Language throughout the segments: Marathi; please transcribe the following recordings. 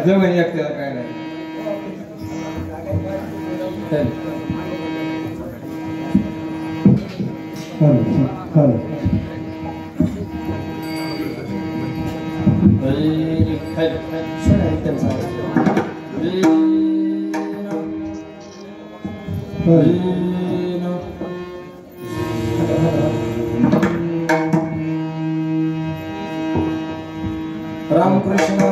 जमिनी एकट्याला काय नाही. रामकृष्ण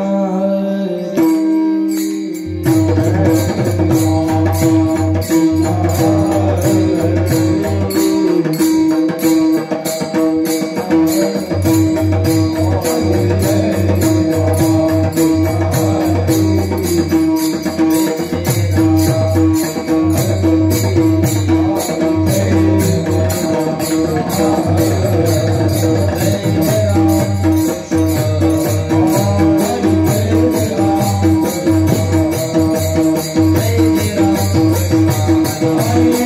Hare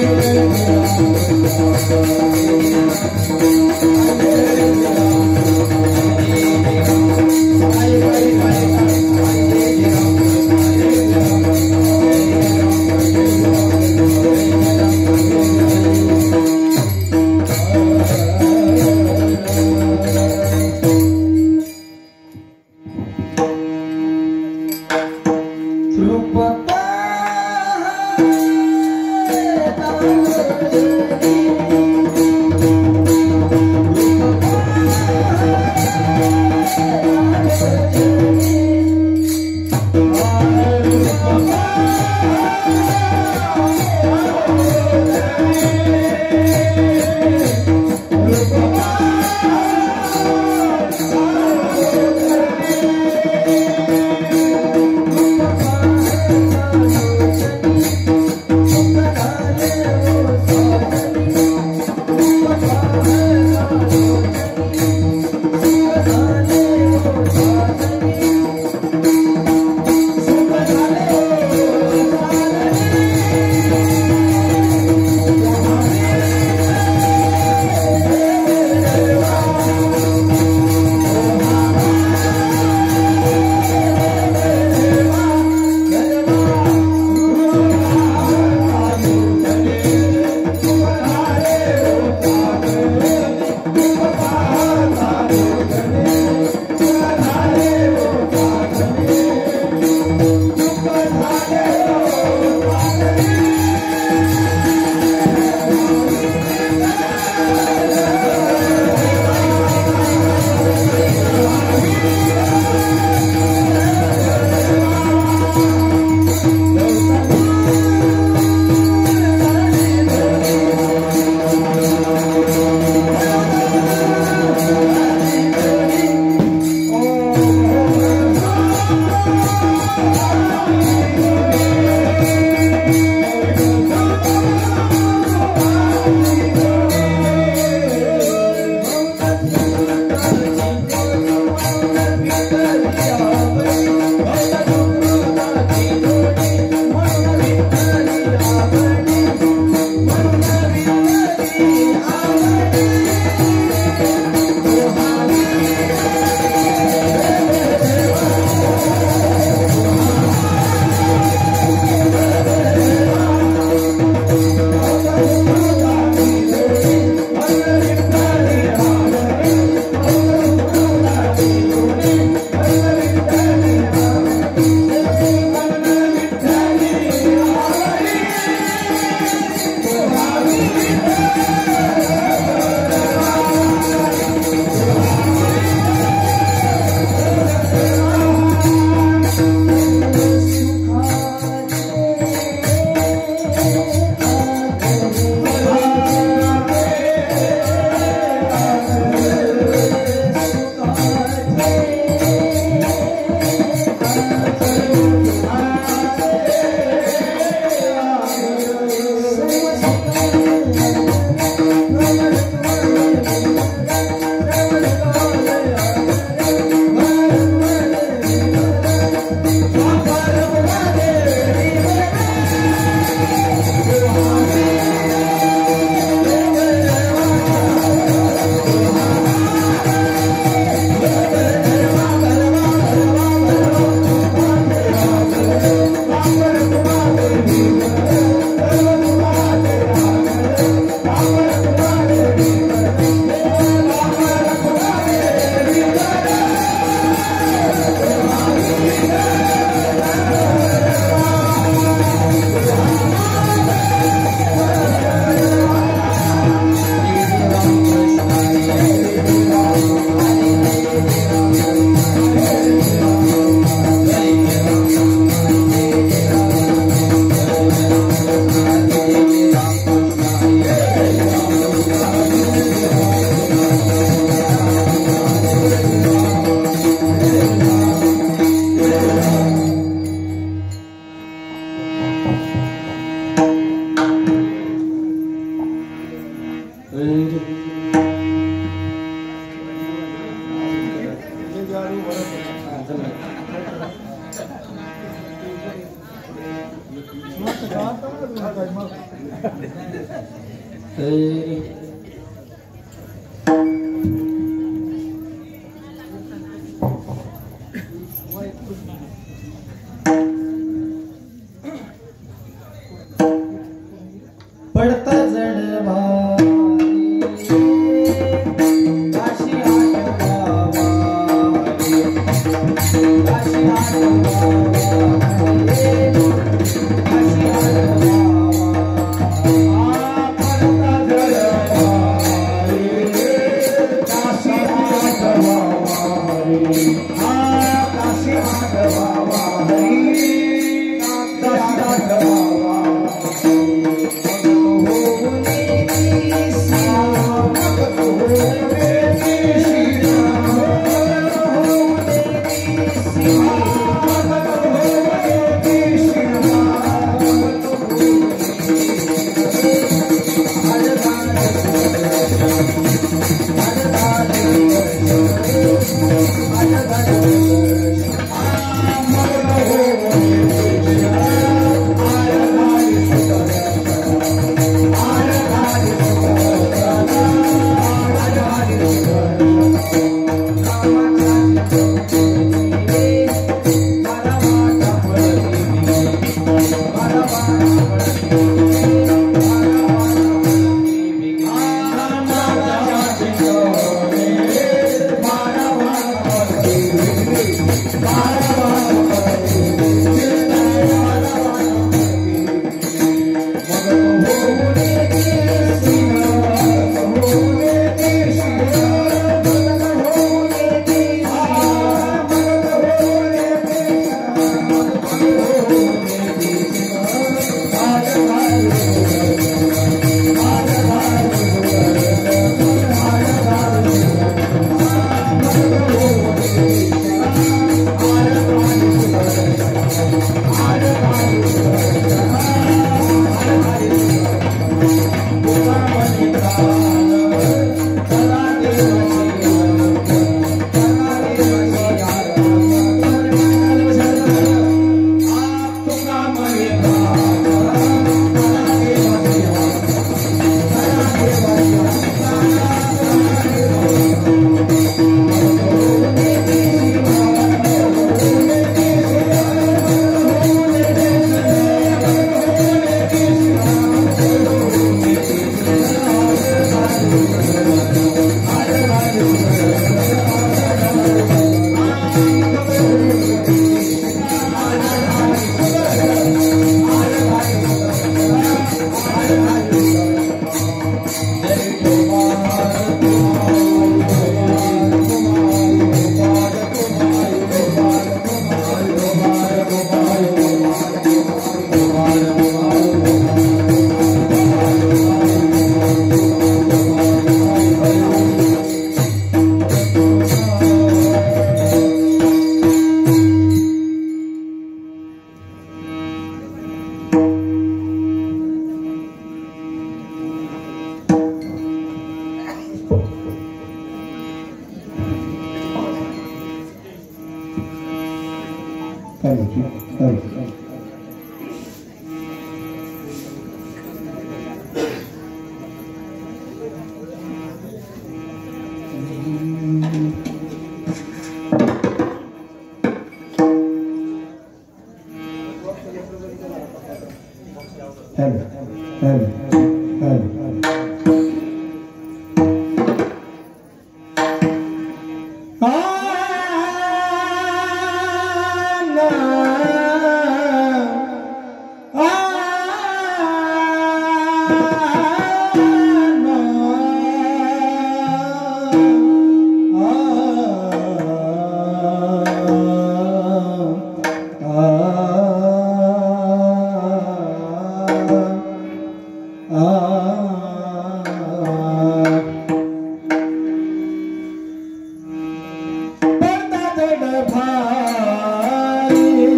पडता जड भारी काशी आठवावा काशी भारी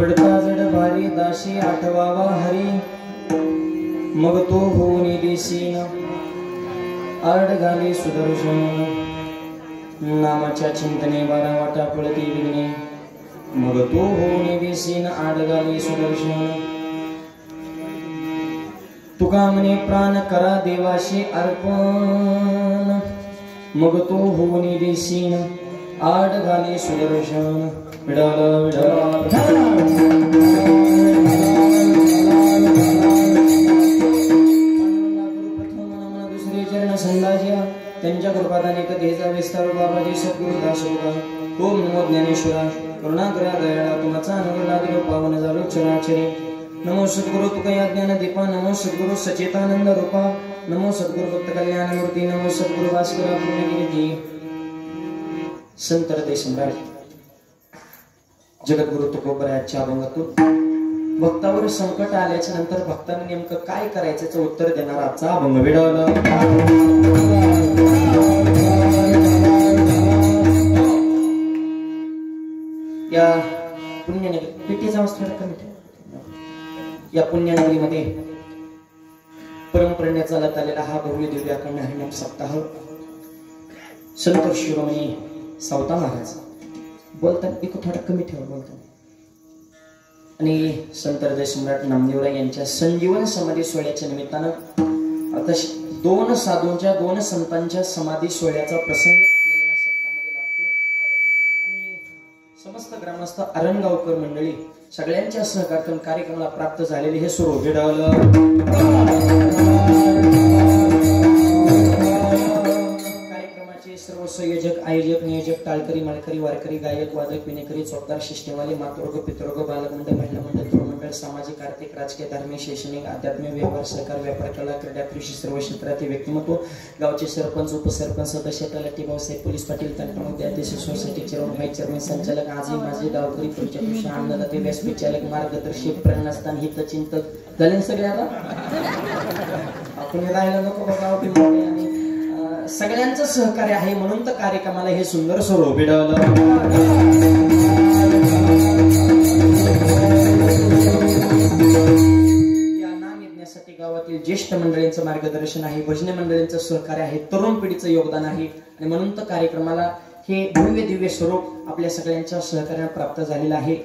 पडता जड भारी दाशी आठवावा हरी मग तो होऊन देशीन आड घाली सुदर्शन नामाच्या चिंतने बारा वाटा पळती विघ्ने मग तो होऊन देशीन आड घाली सुदर्शन तुका म्हणे प्राण करा देवाशी अर्पण मग तो होऊन देशीन आड घाली सुदर्शन विडाला दुसरे चरण संदाजिया त्यांच्या कृपादाने कधीचा विस्तार बाबाजी सद्गुरु दासोबा ओम नमो ज्ञानेश्वरा करुणाकरा दयाळा तुमचा अनुग्रह लागिलो पावन झालो चराचरे नमो सद्गुरु तुकया ज्ञान दीपा नमो सद्गुरु सचेतानंद रूपा नमो सद्गुरु भक्त कल्याण मूर्ती नमो सद्गुरु भास्करा पुण्यगिरी संत हृदय सम्राट जगद्गुरु तुकोबरायाच्या अभंगातून भक्तावर संकट आल्याच्या नंतर भक्तांनी नेमकं काय करायचं उत्तर देणारा आजचा अभंग विडवला या पुण्यनगरी पिटीचा या पुण्यनगरीमध्ये परंपरेने चालत आलेला हा भव्य दिव्य अखंड हरिनाम सप्ताह संत शिरोमणी सावता महाराज बोलताना एक थोडा कमी ठेवा बोलताना आणि संत हृदय सम्राट नामदेवराय यांच्या संजीवन समाधी सोहळ्याच्या निमित्तानं आता दोन साधूंच्या दोन संतांच्या समाधी सोहळ्याचा प्रसंग आपल्याला या सप्ताहामध्ये लागतो आणि समस्त ग्रामस्थ अरणगावकर मंडळी सगळ्यांच्या सहकार्यातून कार्यक्रमाला प्राप्त झालेले हे सुरू सर्व संयोजक आयोजक नियोजक टाळकरी माळकरी वारकरी गायक वादक विनेकरी चौकदार शिष्टेवाले मातृवर्ग पितृवर्ग बालमंडळ महिला मंडळ प्रमंडळ सामाजिक आर्थिक राजकीय धार्मिक शैक्षणिक आध्यात्मिक व्यवहार सहकार व्यापार कला क्रीडा कृषी सर्व क्षेत्रातील व्यक्तिमत्व गावचे सरपंच उपसरपंच सदस्य तलाठी भाऊसाहेब पोलीस पाटील तंत्रमुद्दे अध्यक्ष सोसायटी चेअरमन व्हाईस चेअरमन संचालक आजी माझे गावकरी परिचय अन्नदाते व्यासपीठ चालक मार्गदर्शक प्रेरणास्थान हितचिंतक झाले सगळे आता आपण राहायला नको बघा आणि सगळ्यांचं सहकार्य आहे म्हणून तर कार्यक्रमाला हे सुंदर स्वरूप भिडवलं या नाम यज्ञासाठी गावातील ज्येष्ठ मंडळींचं मार्गदर्शन आहे भजनी मंडळींचं सहकार्य आहे तरुण पिढीचं योगदान आहे आणि म्हणून तर कार्यक्रमाला हे भव्य दिव्य स्वरूप आपल्या सगळ्यांच्या सहकार्याने प्राप्त झालेलं आहे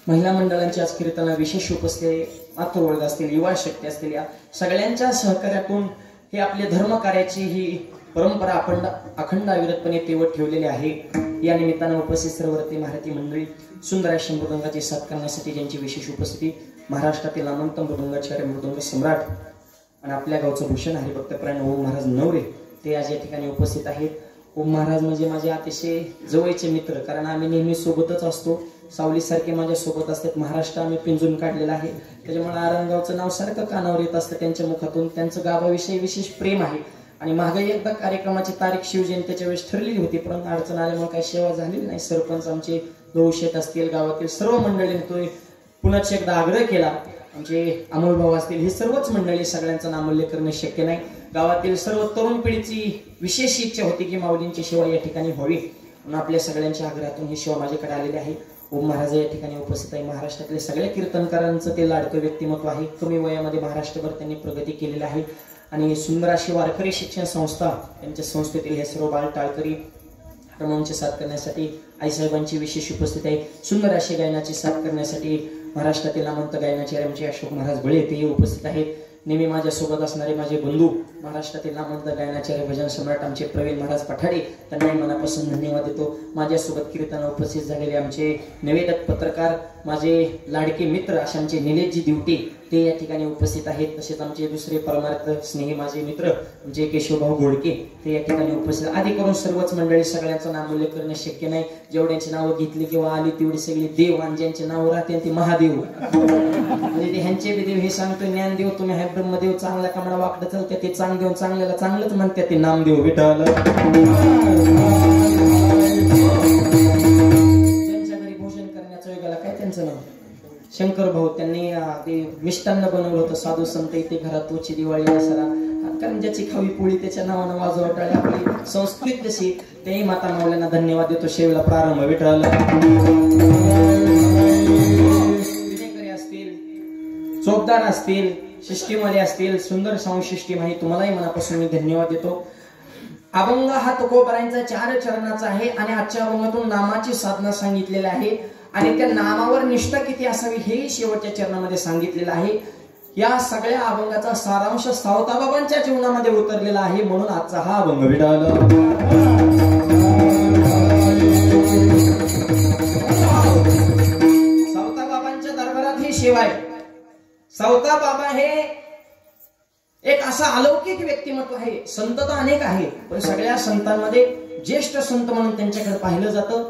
महिला मंडळांच्या आज कीर्तना विशेष उपस्थित मातृवर्ग असतील युवा शक्ती असतील या सगळ्यांच्या सहकार्यातून हे आपल्या धर्म कार्याची ही परंपरा आपण अखंड अविरतपणे तेवत ठेवलेली आहे या निमित्तानं उपस्थित सर्ववर्ती महारथी मंडळी सुंदर अशा मृदंगाची साथ करण्यासाठी ज्यांची विशेष उपस्थिती महाराष्ट्रातील नामवंत मृदंगाचार्य मृदंग सम्राट आणि आपल्या गावचं भूषण हरिभक्तपरायण ओम महाराज नवरे ते आज या ठिकाणी उपस्थित आहेत ओम महाराज म्हणजे माझे अतिशय जवळचे मित्र कारण आम्ही नेहमी सोबतच असतो सावलीसारखे माझ्या सोबत असतात महाराष्ट्र आम्ही पिंजून काढलेला आहे त्याच्यामुळे आरणगावचं नाव सारखं कानावर येत असतं त्यांच्या मुखातून त्यांचं गावाविषयी विशेष प्रेम आहे आणि मागे एकदा कार्यक्रमाची तारीख शिवजयंतीच्या वेळेस ठरलेली होती परंतु अडचण आल्यामुळे काही सेवा झालेली नाही सरपंच आमचे गौशेत असतील गावातील सर्व मंडळींनी पुनश्च एकदा आग्रह केला आमचे अमोल भाऊ असतील ही सर्वच मंडळी सगळ्यांचं नामोल्लेख करणं शक्य नाही गावातील सर्व तरुण पिढीची विशेष इच्छा होती की माऊलींची सेवा या ठिकाणी व्हावी म्हणून आपल्या सगळ्यांच्या आग्रहातून ही सेवा माझ्याकडे आलेली आहे ओम महाराज या ठिकाणी उपस्थित आहे महाराष्ट्रातले सगळ्या कीर्तनकारांचं ते लाडकं व्यक्तिमत्व आहे कमी वयामध्ये महाराष्ट्रभर त्यांनी प्रगती केलेली आहे आणि सुंदर अशी वारकरी शिक्षण संस्था त्यांच्या संस्थेतील हे सर्व बाल टाळकरी क्रमांची साथ करण्यासाठी आईसाहेबांची विशेष उपस्थिती आहे सुंदर अशी गायनाची साथ करण्यासाठी महाराष्ट्रातील नामवंत गायनाचार्य आमचे अशोक महाराज बळे तेही उपस्थित आहेत नेहमी माझ्यासोबत असणारे माझे बंधू महाराष्ट्रातील नामवंत गायनाचार्य भजन सम्राट आमचे प्रवीण महाराज पठाडे त्यांनाही मनापासून धन्यवाद देतो माझ्यासोबत कीर्तनाला उपस्थित झालेले आमचे निवेदक पत्रकार माझे लाडके मित्र असे आमचे निलेशजी दिवटे ते या ठिकाणी उपस्थित आहेत तसेच आमचे दुसरे परमार्थ स्नेही माझे मित्र जे केशवभाऊ घोडके ते या ठिकाणी उपस्थित आधी करून सर्वच मंडळी सगळ्यांचं नामोल्लेख करणं शक्य नाही जेवढ्यांची नावं घेतली किंवा आली तेवढी सगळी देव आणि ज्यांचे नाव राहते ते महादेव म्हणजे ते ह्यांचे देव हे सांगतो ज्ञानदेव तुम्ही हाय ब्रह्मदेव चांगल्या कामाला वाकडं चालते ते चांग देऊन चांगल्याला चांगलंच म्हणतात ते नामदेव विठ्ठल ज्यांच्या घरी भोजन करण्याचं वेगळा काय त्यांचं नाव शंकर भाऊ त्यांनी ते मिष्टान्न बनवलं होतं साधू संत इथे घरात तोची दिवाळी दसरा कारण ज्याची खावी पोळी त्याच्या नावानं वाजवा टाळी आपली संस्कृत तशी तेही माता माऊल्यांना धन्यवाद देतो शेवला प्रारंभ विठ्ठल चोपदार असतील, सिस्टीमवाले असतील, सुंदर साऊंड सिस्टीम आहे, तुम्हालाही मनापासून मी धन्यवाद देतो. अभंग हा तुकोबारायांचा 4 चरणाचा आहे आणि आजच्या अभंगातून नामाची साधना सांगितलेली आहे आणि त्या नामावर निष्ठा किती असावी हे शेवटच्या चरणामध्ये सांगितलेलं आहे. या सगळ्या अभंगाचा सारांश सावताबाबांच्या जीवनामध्ये उतरलेला आहे, म्हणून आजचा हा अभंग विडावला. सावताबाबांच्या दरबारात ही सेवा आहे. सावताबाबा हे एक असा अलौकिक व्यक्तिमत्व आहे. संत तर अनेक आहे, पण सगळ्या संतांमध्ये ज्येष्ठ संत म्हणून त्यांच्याकडे पाहिलं जातं.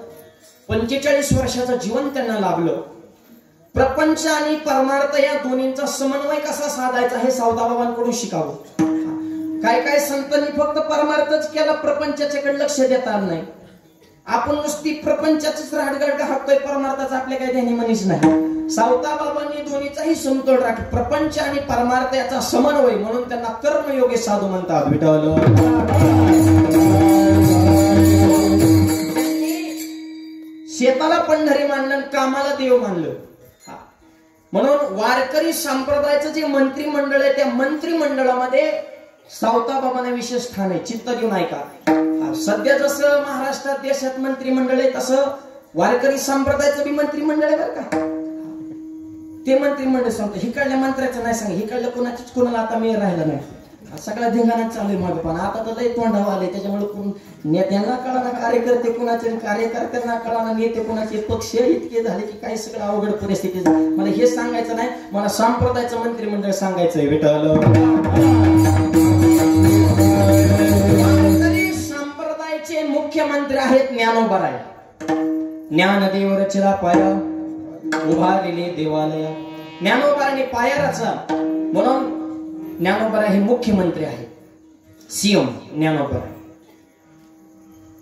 45 वर्षाचं जीवन त्यांना लाभलं. प्रपंच आणि परमार्थ या दोन्हींचा समन्वय कसा साधायचा हे सावताबाबांकडून शिकावं. काय काय संतांनी फक्त परमार्थच केला, प्रपंचाच्याकडे लक्ष देता आलं नाही. आपण नुसती प्रपंचाचीच राडगाड हाकतोय, परमार्थाचा आपल्या काही ध्यानी मनीच नाही. सावताबाबांनी दोन्हीचाही समतोल राख, प्रपंच आणि परमार्थ याचा समन्वय, म्हणून त्यांना कर्मयोगी साधू म्हणतात. विठ्ठल शेताला पंढरी मानलं, कामाला देव मानलं. म्हणून वारकरी संप्रदायाचं जे मंत्रिमंडळ आहे त्या मंत्रिमंडळामध्ये सावताबाबांना विशेष स्थान आहे. चित्त देऊन ऐका. सध्या जसं महाराष्ट्रात देशात मंत्रिमंडळ आहे तसं वारकरी संप्रदायाचं बी मंत्रिमंडळ आहे बरं का. ते मंत्रिमंडळ सांगतो, हिकडल्या मंत्र्याचं नाही सांग, हिकडल्या कोणाचीच कोणाला आता मेळ राहिला नाही. सगळ्या धिंगाणा चालू आहे मागे, पण आता तर लय तोंडावर आले. त्याच्यामुळे नेत्यांना कळाना कार्यकर्ते कुणाचे, कार्यकर्त्यांना कळाना नेते कुणाचे, पक्ष इतके झाले की काही सगळं अवघड परिस्थिती झाली. मला हे सांगायचं नाही, मला संप्रदायाचं मंत्रिमंडळ सांगायचंय. विठ्ठल संप्रदायाचे मुख्यमंत्री आहेत ज्ञानोबराय. ज्ञानदेव रचिला पाया, उभारलेले देवालय. ज्ञानोबराने पाया रचला, म्हणून ज्ञानोबराय हे मुख्यमंत्री आहे. सीएम ज्ञानोबराय.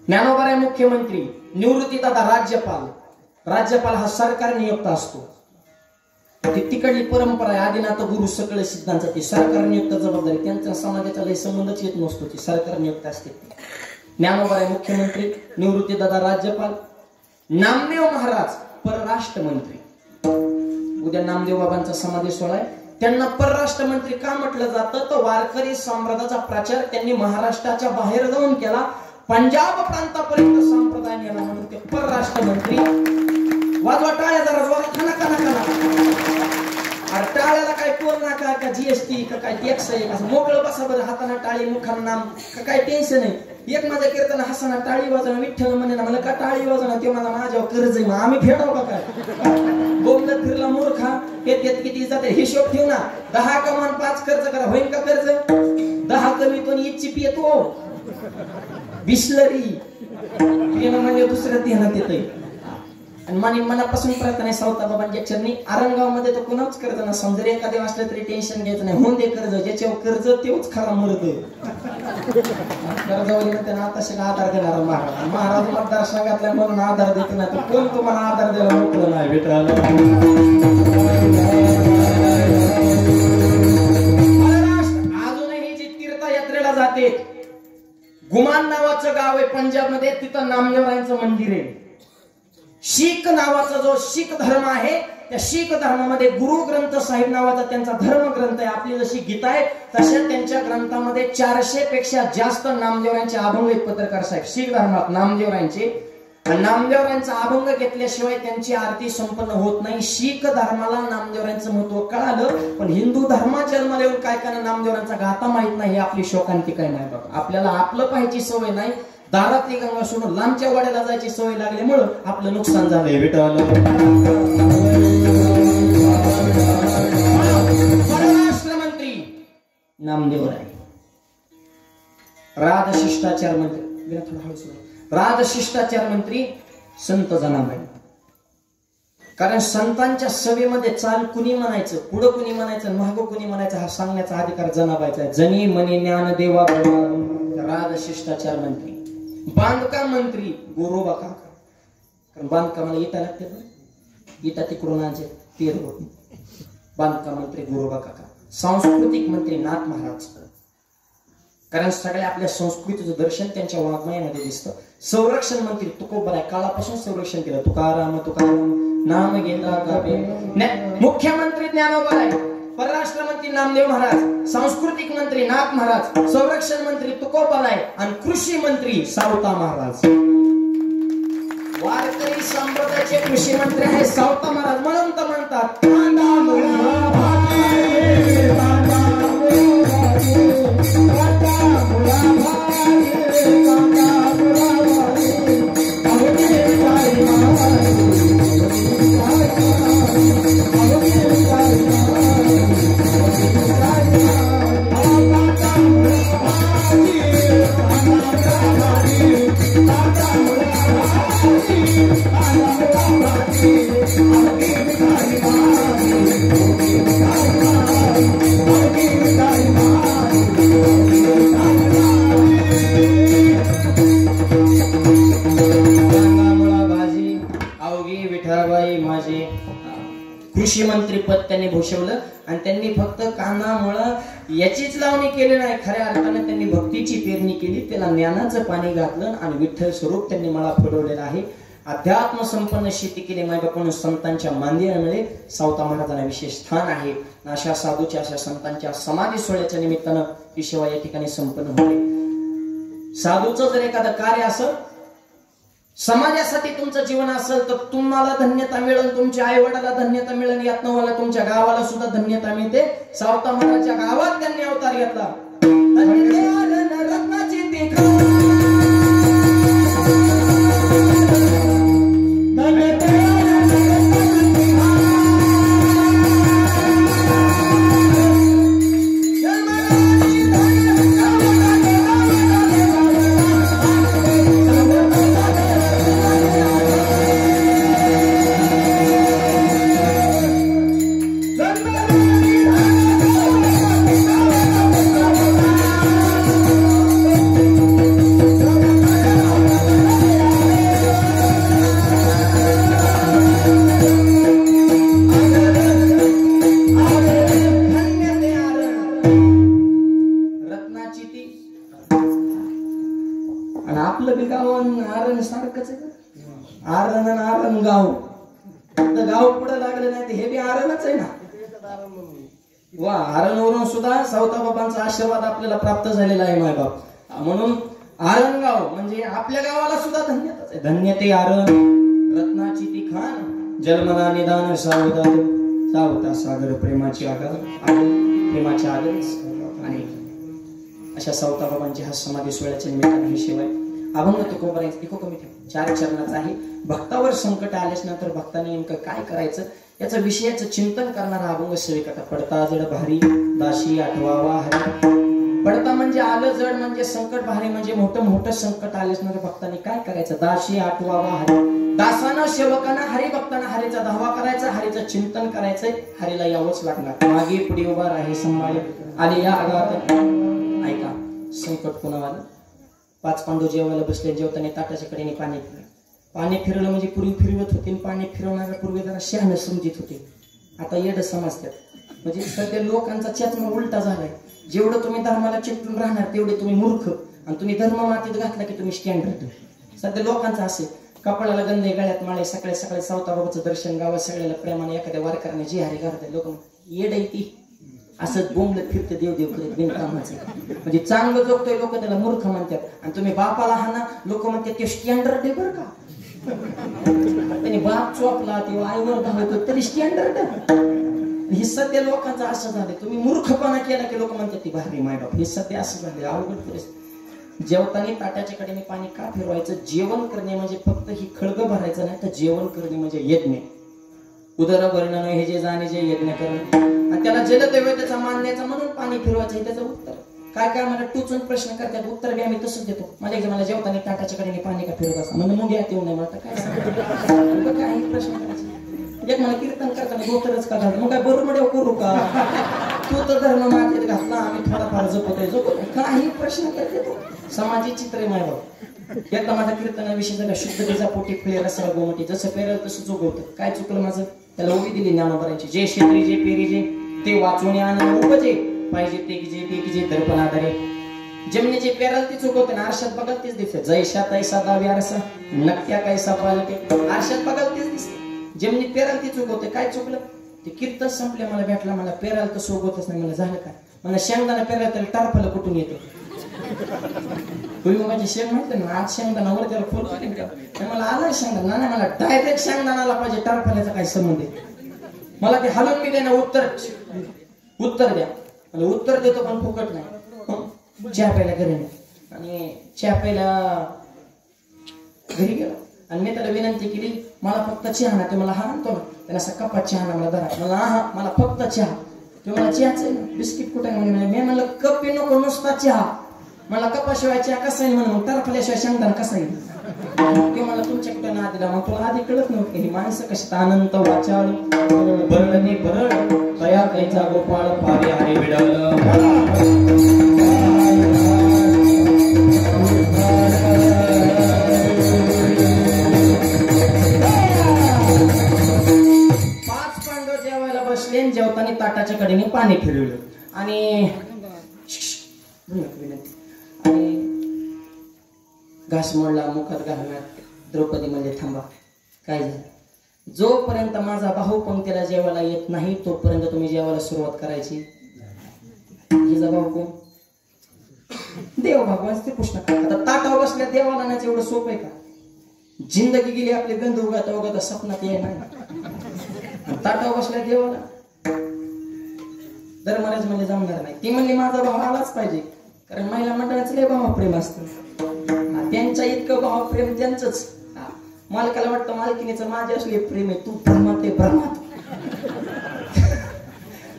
ज्ञानोबराय मुख्यमंत्री. निवृत्तीदादा राज्यपाल. राज्यपाल हा सरकार नियुक्त असतो. ती तिकडली परंपरा आहे. आदिनाथ गुरु सकळ सिद्धांचा ती सरकार नियुक्त जबाबदारी, त्यांचा समाजाचा लय संबंधच येत नसतो, ती सरकार नियुक्त असते. ज्ञानोबराय मुख्यमंत्री, निवृत्तीदादा राज्यपाल. नामदेव महाराज परराष्ट्र मंत्री. उद्या नामदेव बाबांचा समाधी सोहळा आहे. त्यांना परराष्ट्र मंत्री का म्हटलं जातं, तर वारकरी संप्रदायाचा प्रचार त्यांनी महाराष्ट्राच्या बाहेर जाऊन केला. पंजाब प्रांतापर्यंत संप्रदाय नेला, म्हणून ते परराष्ट्र मंत्री. वाजवा टाळ्या जरा जोरात, खाना खाना खाना. अरे टाळ्याला काय टोल नाका का जीएसटी का काय टॅक्स आहे, असं मोकळं बसा बरं. हाताना टाळी, मुखांना नाम, का काय टेन्शन आहे. एक माझ्या कीर्तन हसना टाळी वाजवणं, विठ्ठल म्हणे ना मला का टाळी वाजवणं, ते मला माझ्यावर कर्ज आहे, मग आम्ही फेडाव का काय. बोमला फिरला मूर्खा, येत किती जाते हिशोब ठेव ना. 10 कमान 5 खर्च करा, होईन का कर्ज. 10 कमी तो इच्छिप येतो बिस्लरी म्हणजे दुसऱ्या ध्यानात येतंय. आणि मनापासून प्रार्थना आहे सावताबाबांच्या चरणी. आरंगावमध्ये तर कुणाच कर्ज ना, समजा एखादे वाचलं तरी टेन्शन घ्यायचं नाही. होऊन दे कर्ज, ज्याच्यावर कर्ज तेच खरा मरत. कर्जावली त्यांना आता सगळं आधार देणारा महाराज. महाराज मतदारसंघातला म्हणून आधार देत नाही, तर कोण तुम्हाला आधार द्यायला मोकळं नाही. भेटायला अजूनही जी तीर्थयात्रेला जाते, गुमान नावाचं गाव आहे पंजाबमध्ये, तिथं नामदेवरायांचं मंदिर आहे. शीख नावाचा जो शीख धर्म आहे, त्या शीख धर्मामध्ये गुरु ग्रंथ साहिब नावाचा त्यांचा धर्म ग्रंथ आहे. आपली जशी गीता आहे तशा त्यांच्या ग्रंथामध्ये 400 पेक्षा जास्त नामदेवरायांचे अभंग आहेत. पत्रकार साहेब, शीख धर्मात नामदेवरायांचे. नामदेवरायांचा अभंग घेतल्याशिवाय त्यांची आरती संपन्न होत नाही. शीख धर्माला नामदेवरायांचं महत्व कळालं, पण हिंदू धर्मात जन्माला येऊन काय काय नामदेवरायांचा गाथा माहित नाही. आपली शोकांती काय नाही बघा. आपल्याला आपलं पाहायची सवय नाही, दारातली गंगा सोडून लांबच्या वाड्याला जायची सवय लागल्यामुळं आपलं नुकसान झालंय. विठ्ठल परराष्ट्र मंत्री नामदेवराय. राजशिष्टाचार मंत्री, राजशिष्टाचार मंत्री संत जनाबाई. कारण संतांच्या सभेमध्ये चाल कुणी म्हणायचं, पुढं कुणी म्हणायचं, मागं कुणी म्हणायचं हा सांगण्याचा अधिकार जनाबाईचा आहे. जनी मनी ज्ञान देवा. राजशिष्टाचार मंत्री. बांधकाम मंत्री गोरोबा काका. कारण बांधकामाला इटा लागते, इटा तिकडून आणचे तेर होत. बांधकाम मंत्री गोरोबा काका. सांस्कृतिक मंत्री नाथ महाराज. कारण सगळ्या आपल्या संस्कृतीचं दर्शन त्यांच्या वाङ्मयामध्ये दिसतं. संरक्षण मंत्री तुकोबराय. काळापासून संरक्षण केलं. तुकाराम तुकाराम नाम घेता गावे. मुख्यमंत्री ज्ञानोबराय. परराष्ट्र मंत्री नामदेव महाराज, सांस्कृतिक मंत्री नाथ महाराज, संरक्षण मंत्री तुकोबाराय आणि कृषी मंत्री सावता महाराज. वारकरी संप्रदायाचे कृषी मंत्री आहे सावता महाराज. म्हणून तर म्हणतात कृषी मंत्री पद त्यांनी भूषवलं. आणि त्यांनी फक्त कानामुळं याचीच लावणी केली नाही, खऱ्या अर्थाने त्यांनी भक्तीची पेरणी केली, त्याला ज्ञानाचं पाणी घातलं आणि विठ्ठल स्वरूप त्यांनी मला फडवलेला आहे. अध्यात्म संपन्न शेती केली मायबापानं संतांच्या मंदिरामध्ये सावता महाराजांना विशेष स्थान आहे. अशा साधूच्या अशा संतांच्या समाधी सोहळ्याच्या निमित्तानं ही सेवा या ठिकाणी संपन्न होते. साधूचं जर एखादं कार्य असं समाजासाठी तुमचं जीवन असेल तर तुम्हाला धन्यता मिळेल, तुमच्या आई वडिलाला धन्यता मिळेल, यातनवाला तुमच्या गावाला सुद्धा धन्यता मिळते. सावता महाराजच्या गावात त्यांनी अवतार घेतला. रत्नाची गाव पुढे लागले नाही ते हे बी आरणच आहे ना. वा, आरणवरून सुद्धा सावता बाबांचा आशीर्वाद आपल्याला प्राप्त झालेला आहे मायबाप. म्हणून आरण गाव म्हणजे आपल्या गावाला सुद्धा धन्यताच आहे. धन्यते आरण रत्नाची ती खान, जन्मना निदान सावता सावता सागर प्रेमाची आगर प्रेमाची आगर. आणि अशा सावता बाबांची हा समाधी सोहळ्याच्या निमित्ताने ही सेवा आहे. अभंग तुकोबरायचं 4 चरणाचा आहे. भक्तावर संकट आल्याच नंतर भक्ताने नेमकं काय करायचं याचं विषयाचं चिंतन करणारा अभंग सेविकता. पडता जड भारी दाशी आठवावा हरी. पडता म्हणजे आलं जड म्हणजे संकट, भारी म्हणजे मोठं मोठं संकट आल्याच नंतर भक्ताने काय करायचं. दाशी आठवावा हरी. दासानं सेवकांना हरी, भक्तांना हरीचा धावा करायचा, हरीचं चिंतन करायचंय, हरीला यावंच लागणार. मागे पुढे उभा राहे संभाळे आले या आगात. ऐका, संकट कोणाला. 5 पांडव जेवायला बसले, जेवताना ताटाच्या कडेने पाणी फिरलं. पाणी फिरवलं म्हणजे पूर्वी फिरवत होते, पाणी फिरवणाऱ्या पूर्वी जरा शहाणं समजित होते. आता येड समजतात. म्हणजे सध्या लोकांचा चेतना उलटा झालाय. जेवढं तुम्ही धर्माला चिकटून राहणार तेवढे तुम्ही मूर्ख, आणि तुम्ही धर्म मातीत घातला की तुम्ही स्टँडर्ड. सध्या लोकांचं असे कपाळाला गंधे, गळ्यात माळे, सकाळी सकाळी सावता बाबाचं दर्शन, गावात सगळ्याला प्रेमाने एखाद्या वारकऱ्याने जी हरी करतात. लोक येड आहे ती, असंच बोंबलत फिरते देव देव करत बिनकामाचं. म्हणजे चांगलं जगतोय लोक त्याला मूर्ख म्हणतात, आणि तुम्ही बापाला हाना लोक म्हणतात ते स्टँडर्ड आहे बरं का. त्यांनी बाप चोपला तेव्हा आईवर धावतो तरी स्टँडर्ड. हे सध्या लोकांचं असं झालंय. तुम्ही मूर्खपणा केला की लोक म्हणतात ती भारी मायबाप. हे सध्या असं झालंय, अवघड परिस्थिती. जेवताना ताटाच्या कडेने पाणी का फिरवायचं. जेवण करणे म्हणजे फक्त ही खळग भरायचं नाही, तर जेवण करणे म्हणजे यज्ञ. उदर वर्णन हे जे जाणे जे यज्ञ करणं, आणि त्याला जलदैवतेचा मान द्यायचा म्हणून पाणी फिरवायचं. हे त्याचं उत्तर. काय काय मला टुचून प्रश्न करतात, उत्तर बी आम्ही तसंच देतो. मला जेवताना ताटाच्या कडेने पाणी का फिरत असं म्हणजे मुंग्या येऊ नये. मला काय सांग काही प्रश्न करायचे. एक मला कीर्तन करताना गोतरच का झालं, मग काय बरोबर करू का. तू तर धर्म मातेत घातला, आम्ही थोडाफार जपतोय काही प्रश्न करते. समाजी चित्र माय बाबा. एकदा माझा कीर्तनाविषयी जरा शुद्धतेचा पोटी पेर असा गोमटी, जसं पेरल तसं चुकवतं. काय चुकलं माझं, त्याला उभी दिली ज्ञानोबरांची. जे शेत्री जे पेरी जे ते वाचून आनंद उपजे, पाहिजे ते की जे दर्पण आधारे. जमिनीचे पेरल ती चुकवते ना, आरशात बघल तीच दिसते. जैसा तैसा दावी आरसा नक्त्या कैसा पालके, आरशात बघल तीच दिसते. जमिनीत पेरल ती चुकवते. काय चुकलं, ते कीर्तन संपले, मला भेटला, मला पेरायला तर सोबतच नाही. मला झालं काय? मला शेंगदाणा पेरायला त्याला टारफाला कुठून येतो? भुईमुगाची शेंग माहिती ना, आज शेंगदाणा वर त्याला फोन मला आला शेंगदाणा नाही, मला डायरेक्ट शेंगदाणाला पाहिजे, टारफाल्याचा काय संबंध आहे? मला ते हलवून मी द्या उत्तर द्या. मला उत्तर देतो पण फुकट नाही. चहा प्यायला घरी नाही, आणि चहा प्यायला घरी गेलो आणि मी त्याला विनंती केली, मला फक्त चहा ना. ते मला हा आणतो ना, त्याला असा कपात चहा ना मला धरा. मला हा मला फक्त चहा. ते मला चहाच आहे ना, बिस्किट कुठे? मी म्हणलं कप नको, नुसता चहा. मला कपाशिवाय चहा कसा येईल म्हणून, टरफल्याशिवाय शेंगदाणा कसा येईल? ते मला तुमच्या कुठे ना दिला. मग तुला आधी कळत नव्हतं ही माणसं कशी अनंत वाचाळ बरळणी बरळ तया कैचा गोपाळ पावे हरी विडवलं. 5 पांडव जेवायला बसले, जेवताना ताटाच्या कडेने पाणी फिरवलं आणि घास मोडला मुखात घालणार. द्रौपदी म्हणजे थांबा, काय झालं? जोपर्यंत माझा भाऊ पंक्तीला जेवायला येत नाही तोपर्यंत तुम्ही जेवायला सुरुवात करायची. हिचा भाऊ कोण? देव भगवान. ते प्रश्न आता ताटावर बसल्या देवाला नाही एवढं सोपं आहे का? जिंदगी गेली आपली, गंध उगाता उगाता सपनात ये नाही. ताटावर बसल्या देवाला धर्मराज म्हणजे जमणार नाही. ती म्हणली माझा भाव आलाच पाहिजे, कारण महिला मंडळाचं लय भावप्रेम असतं. त्यांच्या इतकं भावप्रेम त्यांचंच. मालकाला वाटतं मालकिनीचं माझे असले प्रेम आहे, तू भ्रमात आहे भ्रमात.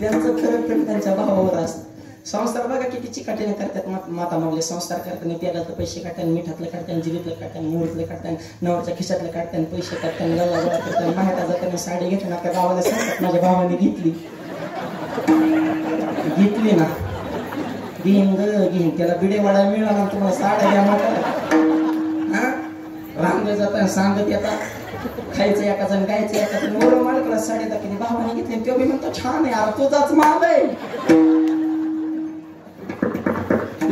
त्यांचं खरं प्रेम त्यांच्या भावावर असतं. संस्कार बघा किती चिकाटीने करतात माता मागले. संस्कार करताना तेलातलं पैसे काढताना, मिठातलं काढताना, जिरीतलं काढताना, मुहूर्तलं काढताना, नवरच्या खिशातलं काढताना, पैसे काढताना, गल्ला गोळा करताना, माहेरा जाताना साडी घेताना का गावाला सांगतात माझ्या भावाने घेतली ना. घेईन त्याला बिडेवाडा मिळाला, तुम्हाला साड्या घ्या माता. रांगले जाता सांगत येतात, खायचं एका जण गायचं एका जण. वरून मालकाला साडी दाखवली, भावाने घेतली. तो बी म्हणतो छान आहे, अरे तुझाच माल आहे.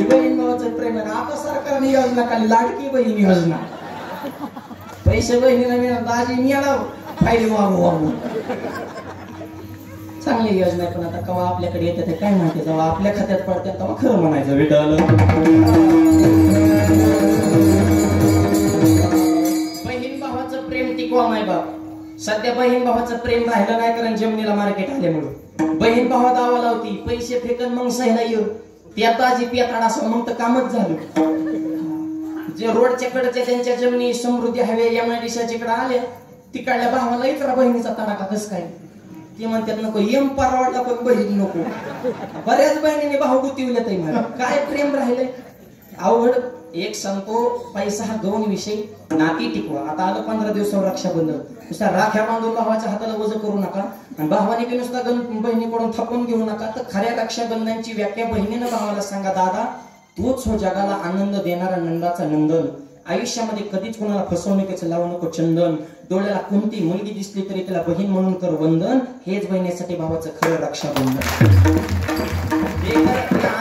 बहीण भावाचं प्रेम आहे. आता सरकारने योजना काढली, लाडकी बहीण योजना. पैसे बहिणीला मिळाला, दाजी मिळाला, फायदे वागू. चांगली योजना आहे, पण आता केव्हा आपल्याकडे येते ते काय माहिती. जेव्हा आपल्या खात्यात पडते तेव्हा खरं म्हणायचं विठ्ठल. बहीण भावाचं प्रेम टिकवा नाही बाप. सध्या बहीण भावाचं प्रेम राहिलं नाही, कारण जमिनीला मार्केट आल्यामुळे. बहीण भावा दावा लावती, पैसे फेकन मग सह्याला येऊ. त्या ताजी पियाताड असं मग तर कामच झालं. जे रोडच्या कडच्या त्यांच्या जमिनी समृद्धी हवे एमआयडीसीच्या कडे आल्या, तिकडल्या भावाला इतर बहिणीचा तडाखा कस काय? ती म्हणतात नको एम परवाडला पण बहीण नको. बऱ्याच बहिणीने भाऊ गुतीवल्यात मला. काय प्रेम राहिले अवघड. एक सांगतो, पैसा हा गौण विषय, नाती टिकवा. आता आलं 15 दिवसावर रक्षाबंधन. नुसता राख्या बांधून भावाच्या हाताला वजन करू नका, आणि भावाने की नुसता बहिणीकडून थकून घेऊ नका. तर खऱ्या रक्षाबंधनाची व्याख्या बहिणीनं भावाला सांगा, दादा तूच हो जगाला आनंद देणारा नंदाचा नंदन. आयुष्यामध्ये कधीच कोणाला फसवणुकीचं लावू नको चंदन. डोळ्याला कोणती मुलगी दिसली तरी त्याला बहीण म्हणून कर वंदन. हेच बहिणीसाठी भावाचं खरं रक्षाबंधन.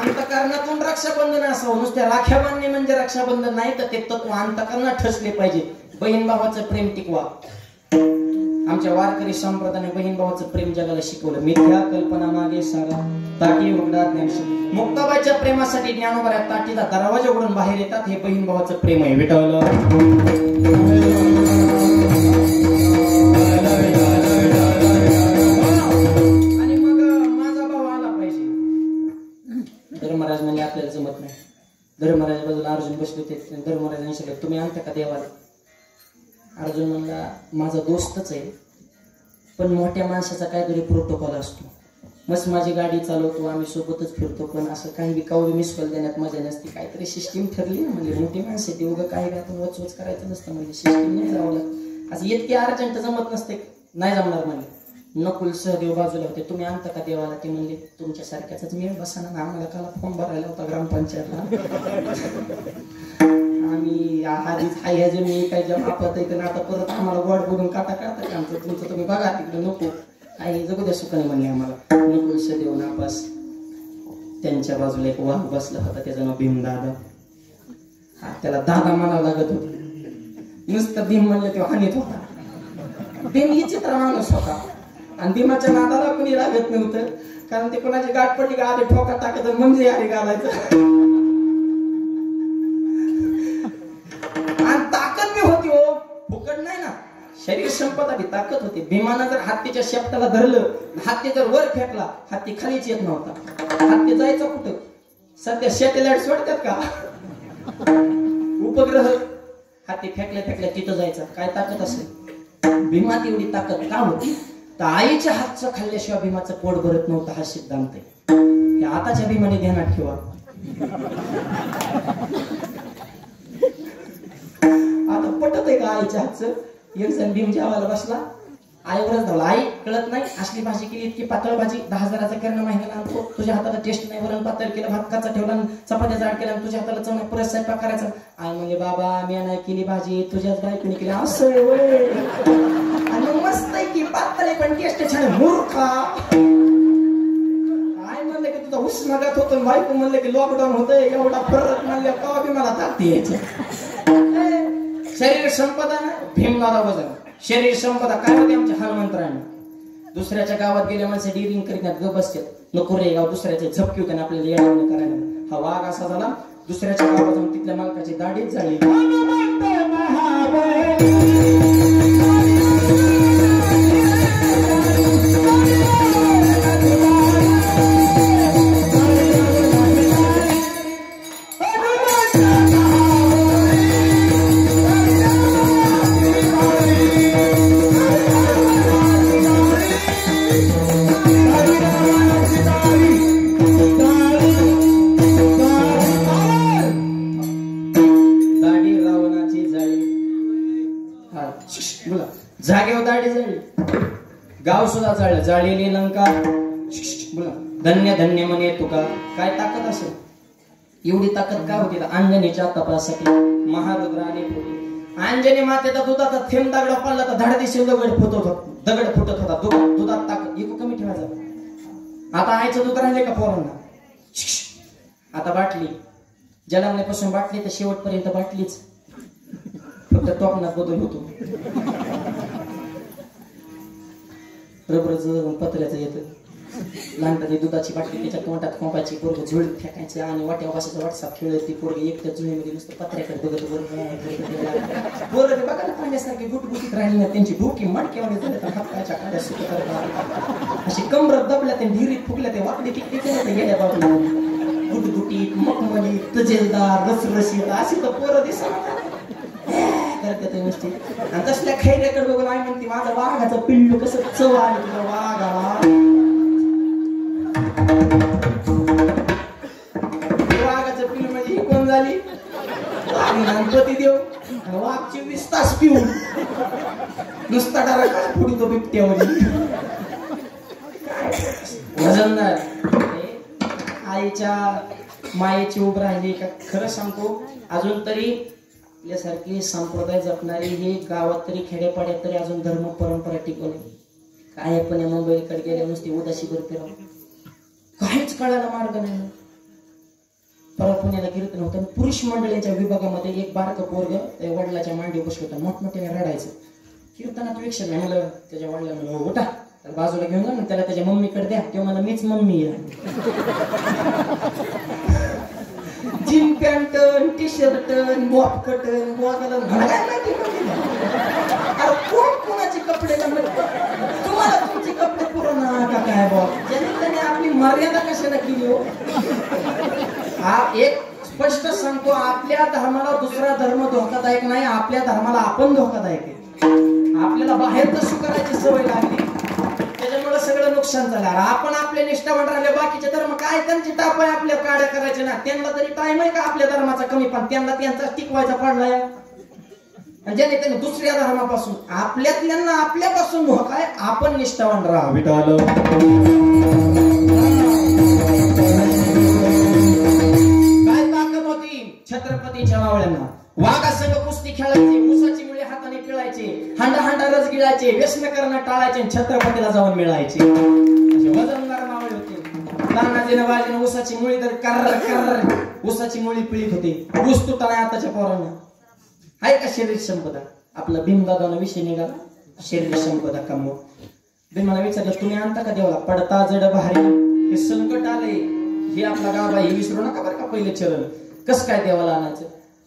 अंतकरणातून रक्षाबंधन असावं. नुसत्या राख्या बांधणे म्हणजे रक्षाबंधन नाही, तर ते तत्व अंतकरणात ठसले पाहिजे. बहीण भावाचं प्रेम टिकवा. आमच्या वारकरी संप्रदायाने बहीण भावाचं प्रेम जगाला शिकवलं. मिथ्या कल्पना मागे सारा ताटी उघडा ज्ञानशक्ती. मुक्ताबाईच्या प्रेमासाठी ज्ञानोबा ताटीचा दरवाजा उघडून बाहेर येतात. हे बहीण भावाचं प्रेम आहे विठ्ठल. आणि मग माझा भाव आला पाहिजे. धर्मराज म्हणजे आपल्याला जमत नाही. धर्मराज बाजूला अर्जुन बसले होते. धर्मराजांनी सांगितलं तुम्ही आणता का देवाला? अर्जुन म्हणला माझा दोस्तच आहे, पण मोठ्या माणसाचा काहीतरी प्रोटोकॉल असतो. मस्त माझी गाडी चालवतो, आम्ही सोबतच फिरतो, पण असं काही विकाऊ मिस कॉल देण्यात मजा नसते. काहीतरी सिस्टीम ठरली ना, म्हणजे मोठी माणसं ती उगं काही आपण वचवच करायचं नसतं. म्हणजे सिस्टीम नाही जावं लागतं. असं इतके अर्जंट जमत नसते. नाही जमणार म्हणजे. नकुल सहदेव बाजूला होते. तुम्ही आणता का देवाला? ते म्हणले तुमच्यासारख्याच मी बसा ना, आम्हाला काला फॉर्म भरायला होता ग्रामपंचायतला. आम्ही आधीच हाय मी काय जेव्हा आपत आहे ना, आता परत आम्हाला वाट बघून काटा काढता का आमचं तुमचं तुम्ही बघा तिकडे नको. आई जगू द्या सुखाने म्हणले आम्हाला. नकुल सहदेव नापास. त्यांच्या बाजूला एक वाघ बसला होता, त्याचं नाव भीमदादा. हा त्याला दादा म्हणावं लागत होत. नुसतं भीम म्हणलं तेव्हा हानीत होता. भीम ही चित्र माणूस होता. आणि भीमाच्या नादाला कुणी लागत नव्हतं, कारण ते कोणाची गाठ पडली का आधी ठोका टाकत म्हणजे आधी घालायचं. आणि ताकद बी होती हो, फुकट नाही ना. शरीर संपदा बी ताकद होती. भीमानं जर हत्तीच्या शेपटाला धरलं, हत्ती जर वर फेकला, हत्ती खालीच येत नव्हता. हत्ती जायचं कुठं? सध्या सॅटेलाइट सोडतात का उपग्रह? हत्ती फेकल्या फेकल्या तिथं जायचं. काय ताकद असेल? भीमात एवढी ताकद का होती? तर आईच्या हातचं खाल्ल्याशिवाय भीमाचं पोट भरत नव्हतं, हा सिद्धांत आहे. हे आताच्या भीमाने ध्यानात ठेवा. आता पटत आहे का आईच्या हातचं? एक जण भीम जेवायला बसला, आईवरच धावला. आई कळत नाही, असली भाजी केली, इतकी पातळ भाजी, 10,000चा किराणा महिन्याला आणतो, तुझ्या हाताला टेस्ट नाही, वरण पातळ केलं, भात काचा ठेवला, चपात्या जाड केला, तुझ्या हाताला चव नाही, परत स्वयंपाक करायचा. आई म्हणजे बाबा मी नाही केली भाजी, तुझ्याच बायकोने केली. असं आणि मस्त आहे की पातळ आहे पण टेस्ट छान आहे. मूर्खा. आई म्हणलं की तुझा उष्माघात होतो, बायको म्हणलं की लॉकडाऊन होतंय, एवढा फरक म्हणलं का बी मला ताकद यायची. शरीर संपदा ना, भीमनारा वजन. शरीर संपदा काय होते आमच्या हनुमंतराने? दुसऱ्याच्या गावात गेल्या माणसं डिरिंग करीत ग बसतात. नको रे गाव, दुसऱ्याचे झपकी होते ना आपल्याला येणं करायला. हा वाघ असा झाला, दुसऱ्याच्या गावात जाऊन तिथल्या मालकाची दाढीच झाली. जागेवर दाढी झाली, गाव सुद्धा जाळलं. जाळलेली लंका बोला, धन्य धन्य म्हणे तुका. काय ताकद असेल? एवढी ताकद काय होती? अंजनीच्या तपासाठी महारुद्राने फुटली. अंजनी मातेचा दुधाचा थेंब दगड पडला तर धाडदिशी दगड फुटत होता. दुधात ताकद एक कमी ठेवायचा. आता आईचं दूध राहिले का पोरांना? आता बाटली, जन्मल्यापासून बाटली तर शेवटपर्यंत बाटलीच, फक्त टोपणात बदल होतो. रबरचं पत्र्याचं येतं. लहानपणी दुधाची बाटली त्याच्या तोंडात खोपायची, पोरग झुळ फेकायचे आणि वाट्या वासाचा व्हॉट्सअप खेळत ती पोरग एकट्या जुळीमध्ये नुसतं पत्र्याकडे बघत पोरग बघायला पाहण्यासारखी गुटगुटीत राहिली ना, त्यांची डोकी मडक्यावर झाल्या, हाताच्या काड्या सुटत, अशी कमरत दबल्या, त्या ढिरीत फुकल्या, ते वाकडे तिकडे केल्या गेल्या बाबा. गुटगुटीत, मखमली, तजेलदार, रसरशीत अशी तर पोरं दिसत करते नुसती. आणि तसल्या खैऱ्याकडे बघून आई म्हणते, माझं वाघाचं पिल्लू कसं चव आली तुझ्या वाघाला. वाघाचं पिल्लू म्हणजे ही कोण झाली? गणपती देव. वाघ 24 तास पिऊन नुसता डारा काय फुटतो बिबट्यावर. वजनदार आईच्या मायेची उभ राहिली का? खरं सांगतो, अजून तरी आपल्यासारखी संप्रदाय जपणारी ही गावात तरी खेड्यापाड्यात तरी अजून धर्म परंपरा टिकवली. काय पण या मुंबईकडे गेल्या नुसती उदाशी करते राहू, काहीच कळायला मार्ग नाही. परत पुण्याला कीर्तन होतं, पुरुष मंडळींच्या विभागामध्ये एक बारकं पोरग त्या वडिलाच्या मांडी बसलं होतं, मोठमोठ्याने रडायचं. कीर्तनात विक्षण नाही म्हणलं, त्याच्या वडिला म्हणलं उठा, तर बाजूला घेऊन जा, त्याला त्याच्या मम्मीकडे द्या. तेव्हा मला मीच मम्मी आहे. Jean pant, T shirt, Bob कटन, कोण कोणाचे कपडे तुम्हाला तुमचे कपडे पुरवणार का काय बॉब? ज्याने आपली मर्यादा कशाला केली हो? हा एक स्पष्ट सांगतो, आपल्या धर्माला दुसरा धर्म धोकादायक नाही, आपल्या धर्माला आपण धोकादायक आहे. आपल्याला बाहेर तसं करायची सवय लागली, त्याच्यामुळे सगळं नुकसान झालं. आपण आपले निष्ठावान राहिले, बाकीचे धर्म काय त्यांची टाप आहे आपल्या काड्या करायचे ना. त्यांना तरी टाइम आहे का आपल्या धर्माचा कमी? पण त्यांना त्यांचा टिकवायचा पडलाय. ज्याने त्यांनी दुसऱ्या धर्मापासून आपल्यातल्यांना आपल्यापासून धोका आहे. आपण निष्ठावान राहा. विठाल काय ताकद होती छत्रपतीच्या मावळ्यांना. वाघासंग कुस्ती खेळायची, मुसाची मुळे हाताने पिळायचे, हांडा हांडा रस गिळायचे, व्यसन करणं टाळायचे, छत्रपतीला जाऊन मिळायचे. वजनदार मावळे होते. तानाजीनं बाजीनं उसाची मुळी तर कर्र कर्र उसाची मुळी पिळीत होते. ऊस तुटा नाही आताच्या पोरांना. आहे का शरीर संपदा? आपला भीमदादानं विषय निघाला, शरीर संपदा कमव. भीमाला विचारलं तुम्ही आणता का देवाला? पडता जड भारी हे संकट आले, हे आपला गाव आहे, हे विसरू नका बरं का पहिले चरण. कस काय देवाला आणायचं?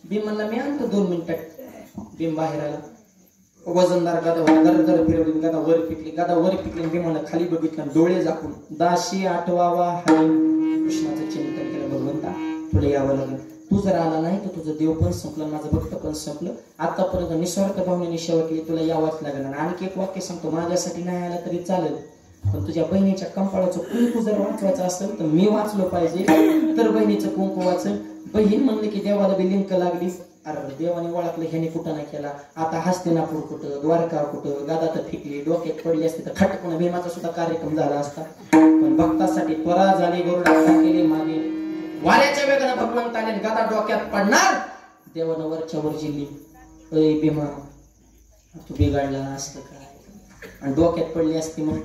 भीम म्हणला मी आणतो 2 मिनिटात. भीम बाहेर आला, वजनदार गदा दर फिरवली, गदा वर पिकली, गदा वर पिकली. भीमानं खाली बघितलं, डोळे झाकून 1088 हरी कृष्णाचं चिंतन केलं. भगवंता तुला यावं लागेल, तू जर आला नाही तर तुझं देव पण संपलं, माझं भक्त पण संपलं. आतापर्यंत निस्वार्थ भावनेने सेवा केली, तुला यावंच लागेल. आणखी एक वाक्य सांगतो, माझ्यासाठी नाही आला तरी चालेल, पण तुझ्या बहिणीच्या कंपाळाचं कुंकू जर वाचवायचं असेल तर मी वाचलो पाहिजे, तर बहिणीचं कुंकू वाचेल. बहीण म्हणले की देवाला बी लिंक लागली. अरे देवाने ओळखलं ह्याने कुठं नाही केला. आता हस्तिनापूर कुठं, द्वारका कुठं, गादा तर फिकली, डोक्यात पडली असते तर खटकून भीमाचा सुद्धा कार्यक्रम झाला असता. पण भक्तासाठी त्वरा झाली, गरुड केली मागे. वाऱ्याच्या वेगानं भगवंताने गादा डोक्यात पडणार, देवानं वरच्या वर जिल्ली, अय भीमा तू बिघडला असतं काय, आणि डोक्यात पडली असती मग.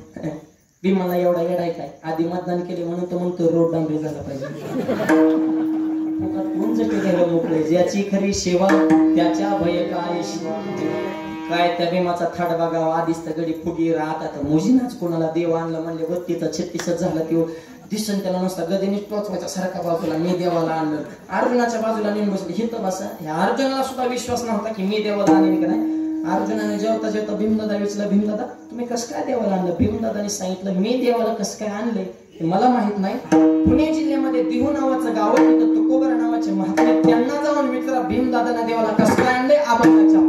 भीमाला एवढा येडाय काय? आधी मतदान केले म्हणून तर म्हणतो रोड डांबरी झाला पाहिजे. मोकळे ज्याची खरी सेवा त्याच्या भय काय शिवा. काय त्या भीमाचा थाट बघावा, आधीच तर गडी फुगी राहत, आता मोजीनाच कोणाला देव आणलं म्हणले 32-36 झाला. तो दिसन त्याला नसता गदीने टोचवायचा सारखा बाजूला, मी देवाला आणलं. अर्जुनाच्या बाजूला नेऊन बसले, हित बसा. ह्या अर्जुनाला सुद्धा विश्वास नव्हता की मी देवाला आणेन का नाही. अर्जुनाने जेवता जेवता भीमदादा विचारला, भीमदादा तुम्ही कसं काय देवाला आणलं? भीमदादाने सांगितलं मी देवाला कसं काय आणलंय मला माहित नाही. पुणे जिल्ह्यामध्ये दिहू नावाचं गाव आहे, तिथं तुकोबरा नावाचे महात्मे, त्यांना जाऊन विचारा भीमदादाने देवाला कसं काय आणलंय. आबाच्या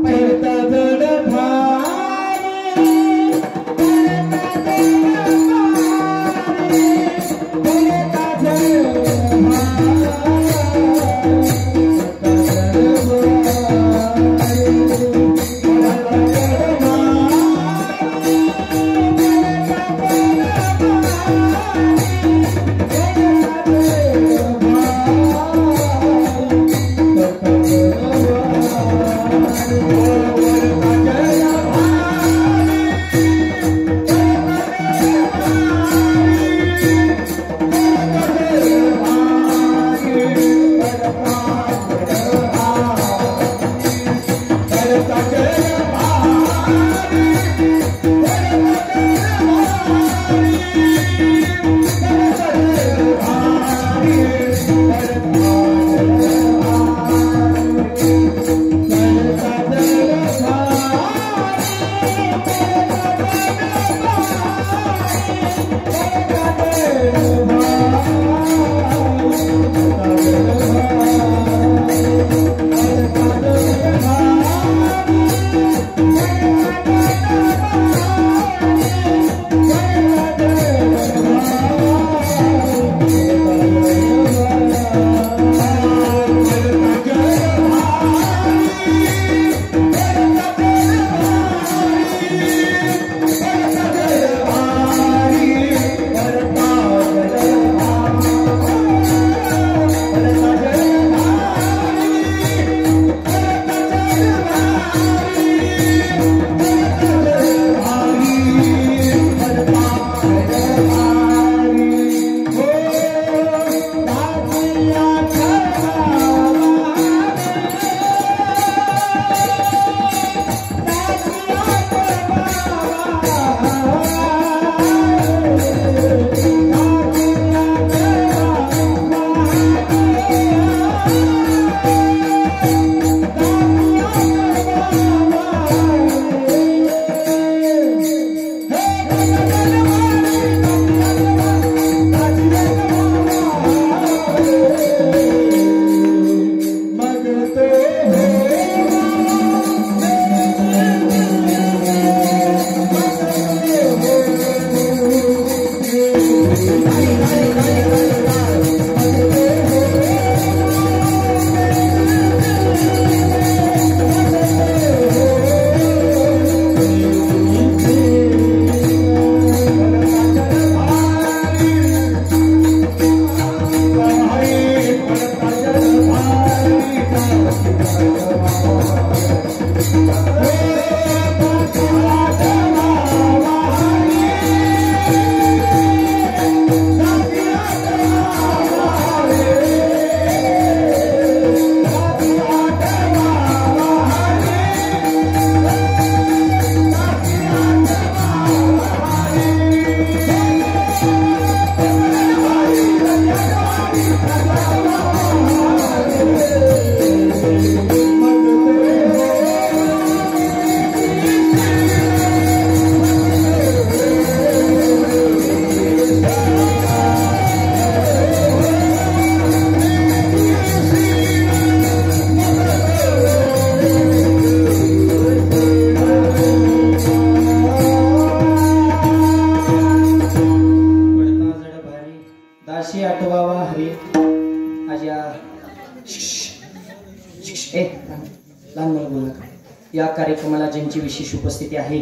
या कार्यक्रमाला ज्यांची विशेष उपस्थिती आहे,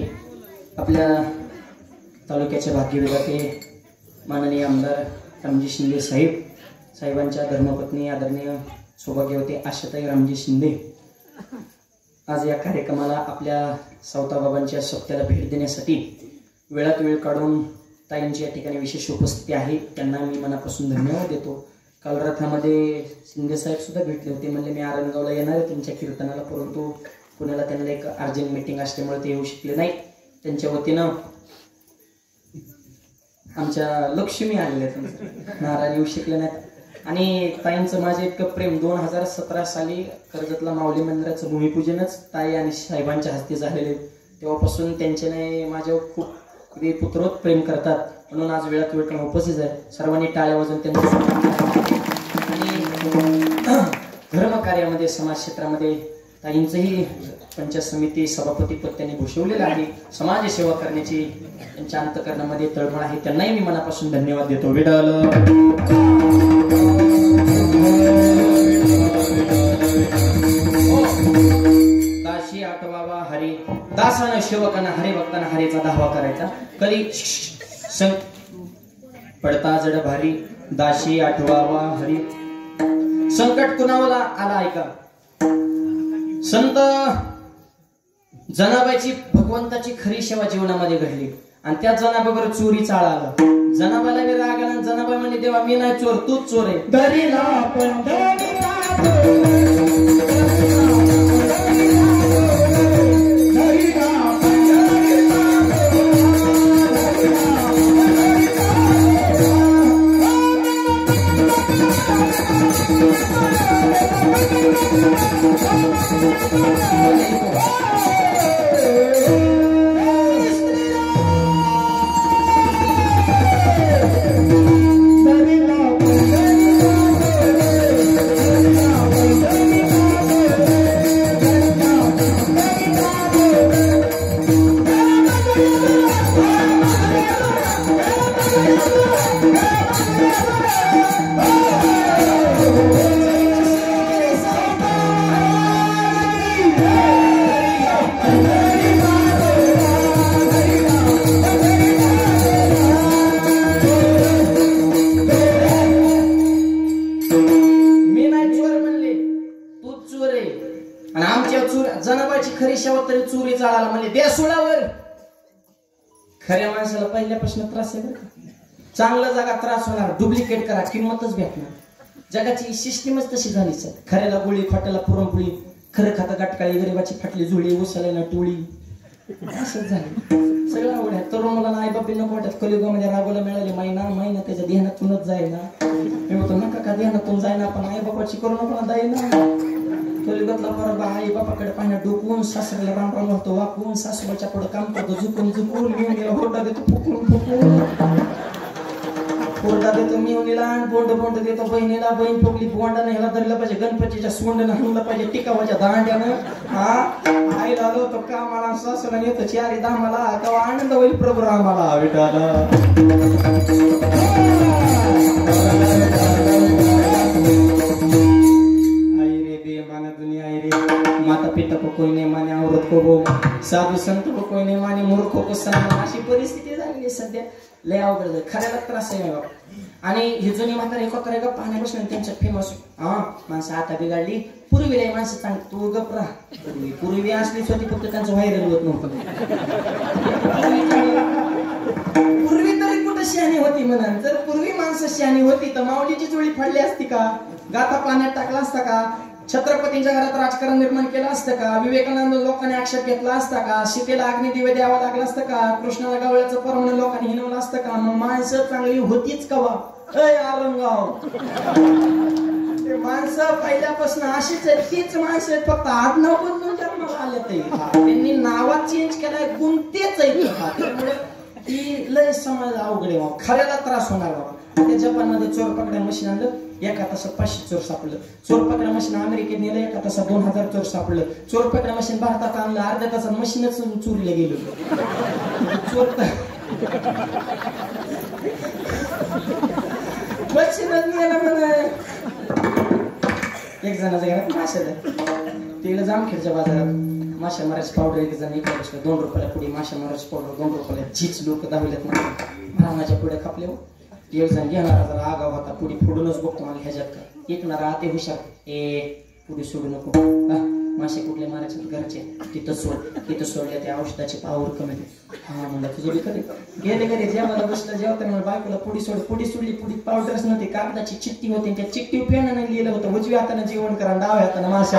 आपल्या तालुक्याचे भाग्यविधाते माननीय आमदार रामजी शिंदे साहेबांच्या धर्मपत्नी आदरणीय सौभाग्यवती आशाताई रामजी शिंदे आज या कार्यक्रमाला आपल्या सावताबाबांच्या सप्त्याला भेट देण्यासाठी वेळात वेळ काढून ताईंची या ठिकाणी विशेष उपस्थिती आहे. त्यांना मी मनापासून धन्यवाद देतो. काल रथामध्ये शिंदे साहेब सुद्धा भेटले होते. म्हणजे मी आरणगावला येणार आहे तुमच्या कीर्तनाला, परंतु पुण्याला त्यांना एक अर्जंट मीटिंग असल्यामुळे ते येऊ शकले नाही. त्यांच्या वतीनं आमच्या लक्ष्मी आलेल्या आहेत, नारायण येऊ शकले नाहीत. आणि ताईंचं माझे इतकं प्रेम 2017 साली कर्जतला माऊली मंदिराचं भूमिपूजनच ताई आणि साहेबांच्या हस्ते झालेले. तेव्हापासून त्यांच्याने माझ्यावर खूप पुत्रोत प्रेम करतात, म्हणून आज वेळात वेळ करून उपस्थित आहे. सर्वांनी टाळ्या वाजवून त्यांचं आणि धर्म कार्यामध्ये समाज क्षेत्रामध्ये ताईंचंही पंचायत समिती सभापती पद त्यांनी भूषवलेलं आहे. समाज सेवा करण्याची त्यांच्या अंतकरणामध्ये तळमळ आहे. त्यांनाही मी मनापासून धन्यवाद देतो. विठ्ठल दाशी आठवावा हरी, दासानं सेवकांना हरी भक्तांना हरीचा दावा करायचा. कधी पडता जड भारी, दाशी आठवावा हरी. संकट कुणाला आला ऐका, संत जनाबाईची भगवंताची खरी सेवा जीवनामध्ये घडली आणि त्या जनाबाईवर चोरी चाळा आला. जनाबाईला मी राग आला. जनाबाई म्हणजे देवा मी नाही चोर, तूच चोर आहे. चोरी चाळाला म्हणजे द्या सोडावर. खऱ्या माणसाला पहिल्यापासून त्रास आहे बरं. चांगला जागा त्रास होणार, डुप्लिकेट करा, किंमतच भेटणार. जगाची सिस्टीमच तशी झालीच आहे. खऱ्याला गोळी, खोट्याला पुरणपोळी, खरं खाता गाठकाळी, गरीबाची फाटली जुळी, उसाल्याला टोळी, असंच झालं सगळं. आवड आहे तरुण मुलांना आई बापी नको वाटत. कलियुगामध्ये रागोला मिळाले महिना त्याच्या ध्यानातूनच जाईना. मी म्हणतो नका का ध्यानातून जाईना, पण आई बापाची करू नको जाईना. कलियुगातला बरोबर आई बापाकडे पाहण्यात डोकून, सासऱ्याला रामराम म्हणतो वाकून, सासूबाईच्या पुढे काम करतो झुकून घेऊन गेला. होरडा देतो फुकून होरडा देतो मिळून आणि बोंड देतो बहिणीला. बहीण फुकली बोंडाने ह्याला धरलं पाहिजे, गणपतीच्या सोंडनं हाणलं पाहिजे, टिकावाच्या दांड्यानं. हा आईला आलो तो कामाला, सासूला येतो चारी दामाला, तेव्हा आनंद होईल प्रभू रामाला. विठाला माता पिता को कोई नहीं माने, औरत को वो साधू संत को कोई नहीं माने, मूर्खों को सन्मान. अशी परिस्थिती झाली सध्या. लय अवघड झालं. खऱ्याला त्रास आहे बाबा. आणि ही जुनी म्हातारी एका का पाहण्यापासून त्यांच्या फेमस माणसं आता बिघडली. पूर्वी माणसं चांगली, तू गप राहा. पूर्वी असलीच होती, फक्त त्यांचं व्हायरल होत नव्हतं. पूर्वी तरी कुठं शहाणी होती म्हणा. जर पूर्वी माणसं शहाणी होती तर माऊलीची जोडी फाडली असती का? गाथा पाण्यात टाकला असता का? छत्रपतींच्या घरात राजकारण निर्माण केलं असतं का? विवेकानंद लोकांनी आक्षेप घेतला असता का? सीतेला अग्निदिवे द्यावा लागला असतं का? कृष्णाला गवळ्याचं परवण लोकांनी हिनवलं असतं का? मग माणसं चांगली होतीच कवा? आरंगाव ते माणसं पहिल्यापासून अशीच आहेत. तीच माणसं आहेत, फक्त आडनाव बदलून जन्माला आले. त्यांनी नावात चेंज केलाय, गुण तेच आहेत. त्यामुळे ती लय समाज अवघड आहे. खऱ्याला त्रास होणार बाबा. त्या जपानमध्ये चोर पकड्या मशीन आणलं, एका तासात 500 चोर सापडलं. चोर पकड्या मशीन अमेरिकेत नेलं, एका तासात 2000 चोर सापडलं. चोर पकड्या मशीन भारतात आणलं, अर्ध्या तासात मशीनच चोरीला गेलो. चोर मशीनच नेलं म्हणे. एक जणाच्या घरात मासे तिला जामखेडच्या बाजारात माशा मारायची पावडर एक जण एका बसलं 2 रुपयाला पुढे माशा मारायची पावडर 2 रुपयाला झीच लोक दाखवल्यात ना माझ्या पुढे खापले हो. एक जण घेणारा जरा आगाव होता पुढे फोडूनच बघतो मला ह्याच्यात काय ऐकणारा ते हुशार पुढे सोडू नको मासे कुठले मारायचे घरचे तिथं सोडल्या त्या औषधाची पावर कमी हा म्हणलं तुझं बी कधी गेले गेले जेव्हा बसलं जेव्हा मला बायकोला पुढी सोडली पुढी पावडरच नव्हती कागदाची चिठ्ठी होती त्या चिठ्ठी पेनाने लिहिलं होतं उजव्या हाताने जेवण करा डाव्या हाताने मासे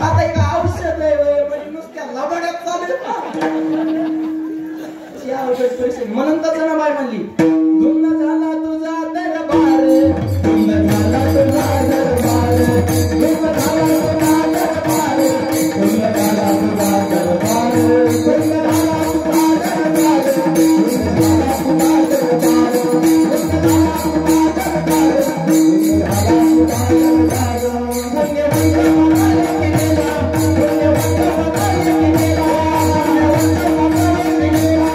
आता एक औषध आहे नुसत्या लबाड्यात चालू म्हणून तर जनाबाई म्हणली धुंद झाला तुझा दरबार धुंद झाला तुझा दरबार धुंद झाला तुझा दरबार धुंद झाला तुझा दरबार धुंद झाला तुझा दरबार धुंद झाला तुझा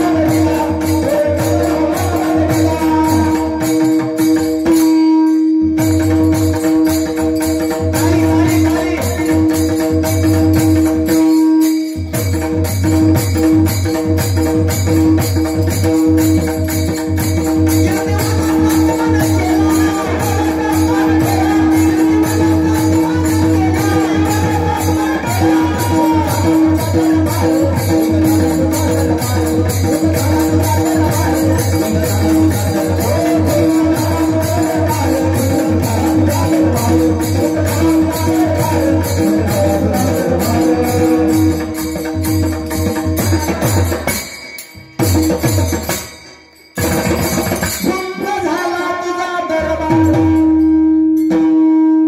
दरबार धुंद झाला तुझा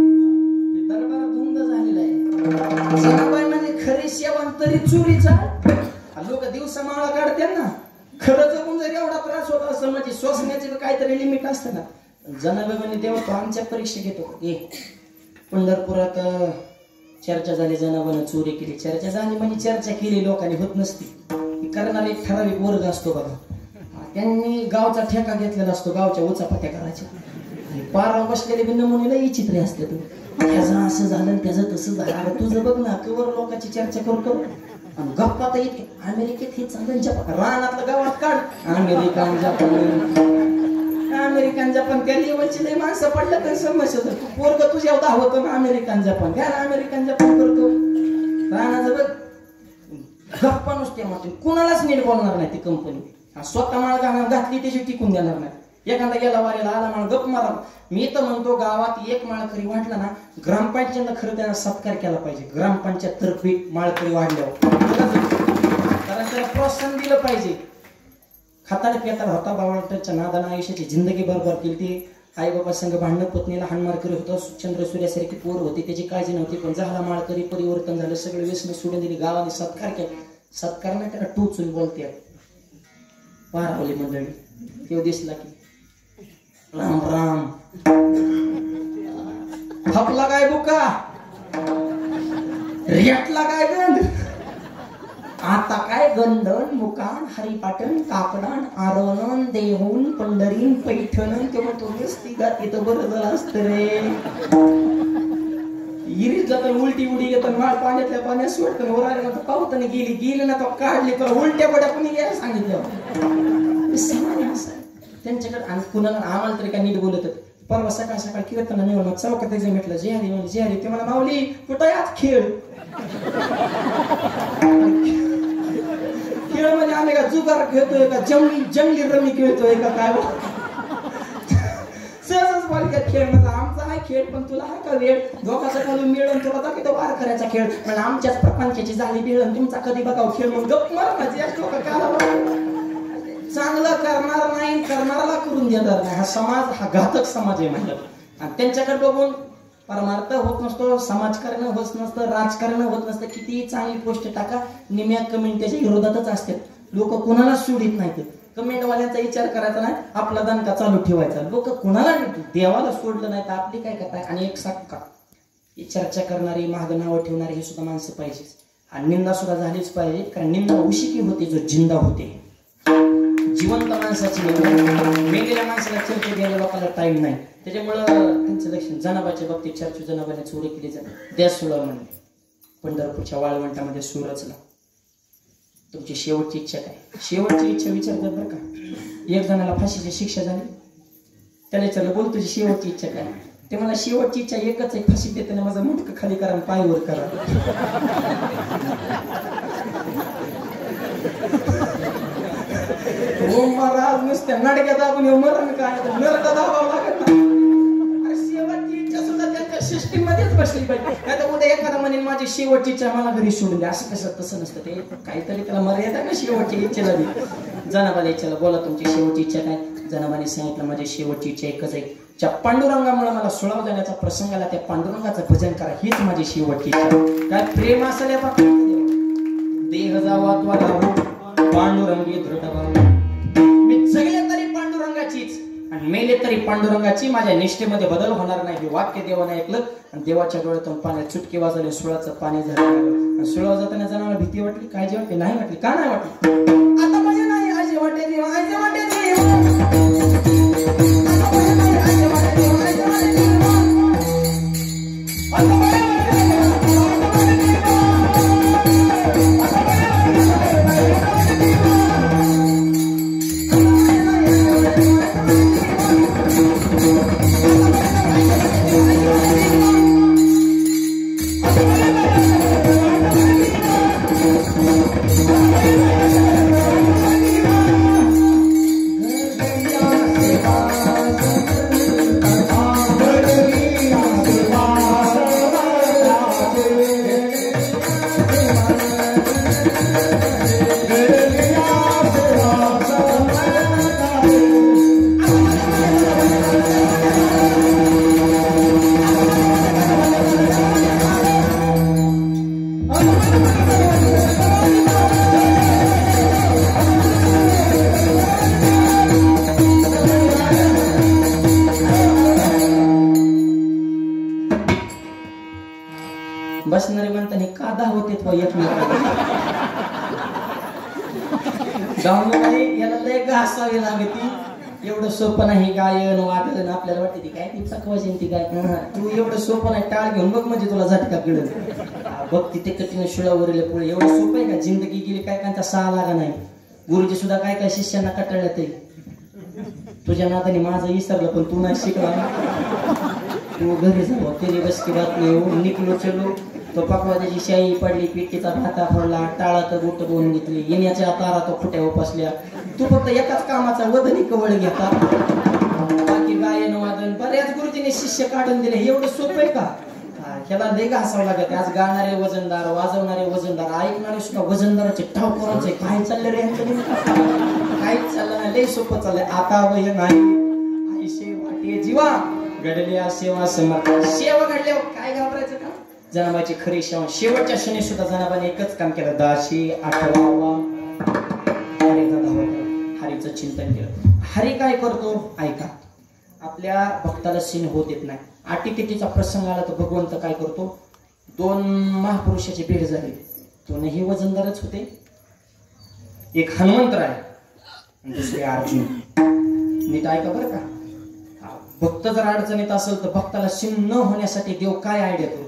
दरबार धुंद झाला तुझा परीक्षा घेतो पंढरपुरात चर्चा झाली जनाबानं चोरी केली चर्चा झाली म्हणजे चर्चा केली लोकांनी होत नसती करणारा एक ठराविक वर्ग असतो बघा त्यांनी गावचा ठेका घेतलेला असतो गावच्या उचापत्या करायच्या आणि पारावर बसलेले बी नमुनेला विचित्र असते तू त्याचं असं झालं त्याचं तसं झालं तुझं बघ ना कवर लोकांची चर्चा करू आणि गप्पा तर इतके अमेरिकेत हे चांगल्या रानातलं गावात काढ अमेरिकन जपान त्या लेवलची लई माणसं पडलं तर समस्या तू पोरग तुझ्या धावतो ना अमेरिकन जपान त्याला अमेरिकन जपान करतो रानाचं बघ गप्पा नुसते म्हणतो कुणालाच नीट बोलणार नाही ती कंपनी स्वतः माळ घातली त्याची टिकून देणार नाही एखादा गेला वारीला आला माळ गप मारा मी तर म्हणतो गावात एक माळकरी वाटला ना ग्रामपंचायतला खरं त्यांना सत्कार केला पाहिजे ग्रामपंचायत तर्फे माळकरी वाढल्यावर कारण त्याला प्रोत्साहन दिलं पाहिजे खाताड पेताड होता बावळटाच्या नादानं आयुष्याची जिंदगी बरोबर केली ती आई बाबा संघ भांडण पत्नीला हाणमार करत होता चंद्र सूर्यासारखी पोर होती त्याची काळजी नव्हती पण झाला माळकरी परिवर्तन झालं सगळे व्यसन सोडून दिली गावाने सत्कार केला सत्कार नाही त्याला टोचून बोलते पारावली मंडळी तेव्हा दिसला की राम राम थपला काय बुका रेटला काय गंध आता काय गंधन मुकान हरिपाटण काकडान आरवण देहून पंढरीन पैठण ते म्हणतो नुसती गाती तर बरं झालं असतं रे इरीत जातात उलटी उडी घेतात माळ पाण्यातल्या पाण्यात सोडतं ओरायला ना तर पावताना गेली ना तो काढली तर उलट्या पड्या कोणी यायला सांगितलं सामान्य असं त्यांच्याकडे आणि कुणाला आम्हाला तरी काय नीट बोलत परवा सकाळ सकाळ कीर्तन निवडणं चौकात त्याचं म्हटलं जे हरी म्हणजे जे हरी ते मला माऊली कुठं आज खेळ खेळ म्हणजे आम्ही का जुगार खेळतोय का जंगली रमी खेळतोय का काय सहजच बालिका खेळ म्हणजे आमचा हा खेळ पण तुला हा का वेळ दोघाचा खालून मिळून तुला दाखवतो वार करायचा खेळ म्हणजे आमच्याच प्रपंचाची झाली मिळून तुमचा कधी बघाव खेळ मग गप मार चांगलं करणार नाही करणाराला करून देणार नाही हा समाज हा घातक समाज आहे म्हणलं आणि त्यांच्याकडे बघून परमार्थ होत नसतो समाजकारण होत नसतं राजकारण होत नसतं कितीही चांगली पोस्ट टाका निम्या कमेंट त्याच्या विरोधातच असतात लोक कोणाला सोडित नाहीत कमेंटवाल्यांचा विचार करायचा नाही, आपला दणका चालू ठेवायचा. लोक कुणाला देवाला सोडलं नाही तर आपली काय करताय. आणि एक साक्का ही चर्चा करणारी, महाग नावं ठेवणारी हे सुद्धा माणसं पाहिजेच. आणि निंदा सुद्धा झालीच पाहिजे, कारण निंदा उशिकी होते जो जिंदा होते. जिवंत माणसाची मेलेल्या माणसाला चर्चा द्यायला लोकांना टाइम नाही. त्याच्यामुळं त्यांचं लक्षण जनाबाच्या बाबतीत चर्चा जनाबाने चोरी केली जाते. द्या सुळा म्हणले पंढरपूरच्या वाळवंटामध्ये सूर रचला. तुमची शेवटची इच्छा काय? शेवटची इच्छा विचारतात बरं का. एक जणाला फाशीची शिक्षा झाली, त्याला विचारलं बोल तुझी शेवटची इच्छा काय? ते मला शेवटची इच्छा एकच आहे, फाशी देताना माझं मुंडकं खाली करा आणि पाय वर करा. हो महाराज नुसत्या नाटक्या दाबून येऊ मरण काय नरक दाबावं लागत ना. शेवटची इच्छा सुद्धा त्यांच्या सिस्टीम मध्येच बसली पाहिजे. नाही तर उद्या एखादा म्हणेल माझी शेवटची इच्छा मला घरी सोडून द्या. असं कसं तसं नसतं. ते काहीतरी त्याला मर्यादा ना शेवटची इच्छेला दे. जनाबाला इच्छाला बोला तुमची शेवटची इच्छा काय? जनाबाने सांगितलं माझी शेवटची इच्छा एकच आहे, ज्या पांडुरंगामुळे मला सुळाव जाण्याचा प्रसंग आला त्या पांडुरंगाचं भजन करा, हीच माझी शेवटची इच्छा. काय प्रेम असेल देह जावा त्वाला पांडुरंगी दृढ भाव. मी जगले तरी पांडुरंगाचीच आणि मेले तरी पांडुरंगाची. माझ्या निष्ठेमध्ये बदल होणार नाही. हे वाक्य देवाने ऐकलं आणि देवाच्या डोळ्यातून पाण्यात चुटके वाजवले. सुळाचं पाणी झालं. सुळाव जाताना जनाला भीती वाटली, काळजी वाटली? नाही वाटली. का नाही वाटली? आता माझे नाही आजी वाटे देवा, आजी वाटे बसणारे म्हणताना का धावत येत एकमेकांना. गाऊन नाही याला लय घासावी लागती. एवढं सोपं नाही गायन वादन. आपल्याला वाटते ती काय ती चकवायची ती काय. तू एवढं सोपं नाही, टाळ घेऊन बघ म्हणजे तुला झटका कळलं. बघ तिथे कठीण शिळावरील पुढे एवढं सोपं आहे का? जिंदगी गेली काय कांचा सहा लागा नाही. गुरुजी सुद्धा काय काय शिष्यांना कटाळलं ते. तुझ्या नात्याने माझं विसरलं पण तू नाही शिकला. तू घरी जाऊ तेरी बस की बात नाही. निकलो चलो तो पकवाजाची शाई पडली, पिठीचा भाता पडला, टाळाचं गोट बोलून घेतली, येण्याच्या तारा तो खुट्या उपसल्या. तू फक्त एकाच कामाचा वदनी कवळ घेता, बाकी गायन वादन बऱ्याच गुरुजीने शिष्य काढून दिले. एवढं सोपं आहे का? ह्याला लय घासावं लागत. आज गाणारे वजनदार, वाजवणारे वजनदार, ऐकणारे सुद्धा वजनदाराचे ठाव करायचे. काय चाललं रे यांचं? काहीच चाललं नाही. लय सोपं चाललंय. आता वय नाही आईशे वाटे जीवा घडल्या सेवा समर्थ. सेवा घडल्यावर काय घाबरायचं का? जनाबाची खरी सेवा. शेवटच्या क्षणी सुद्धा जनाबाने एकच काम केलं, 1088 हरीचं चिंतन केलं. हरी काय करतो ऐका. आपल्या भक्ताला सीन होत येत नाही. आटीतिटीचा प्रसंग आला तर भगवंत काय करतो, दोन महापुरुषाची भेट झाली. दोनही वजनदारच होते. एक हनुमंतराय आणि दुसरे अर्जुन. नीट ऐका बरं का. भक्त जर अडचणीत असेल तर भक्ताला सीन न होण्यासाठी देव काय आयडिया करतो.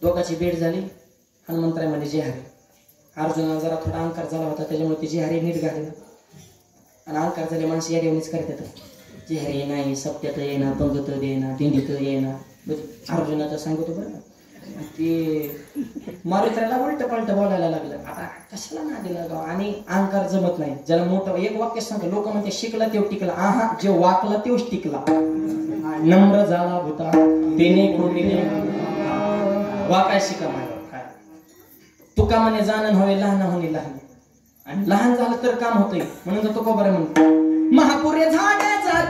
दोघाची भेट झाली. हनुमंतराय म्हणजे जे हरी. अर्जुनाला जरा थोडा अहंकार झाला होता त्याच्यामुळे ते जे हरी नीट घालेलं. आणि अहंकार झाले माणसं या देवणीच करतात. जे हरी नाही सत्यात येईना, पंगत देईना, दिंडीत येईना. अर्जुनाचं सांगतो बरं. ते मारुतीला उलट पालट बोलायला लागलं. आता कशाला ना दिला गाव. आणि अहंकार जमत नाही. ज्याला मोठं एक वाक्य सांगतो. लोक म्हणते शिकला तेव टिकला. आहा जे वाकला तेवच टिकला. नम्र झाला होता तेने कोणीने वाकाय शिका. काय तुका म्हणे जाणन हवे लहान होणे लहान. आणि लहान झालं तर काम होतंय. म्हणून तर तुका बरं म्हणतो महापुरे झाडाचा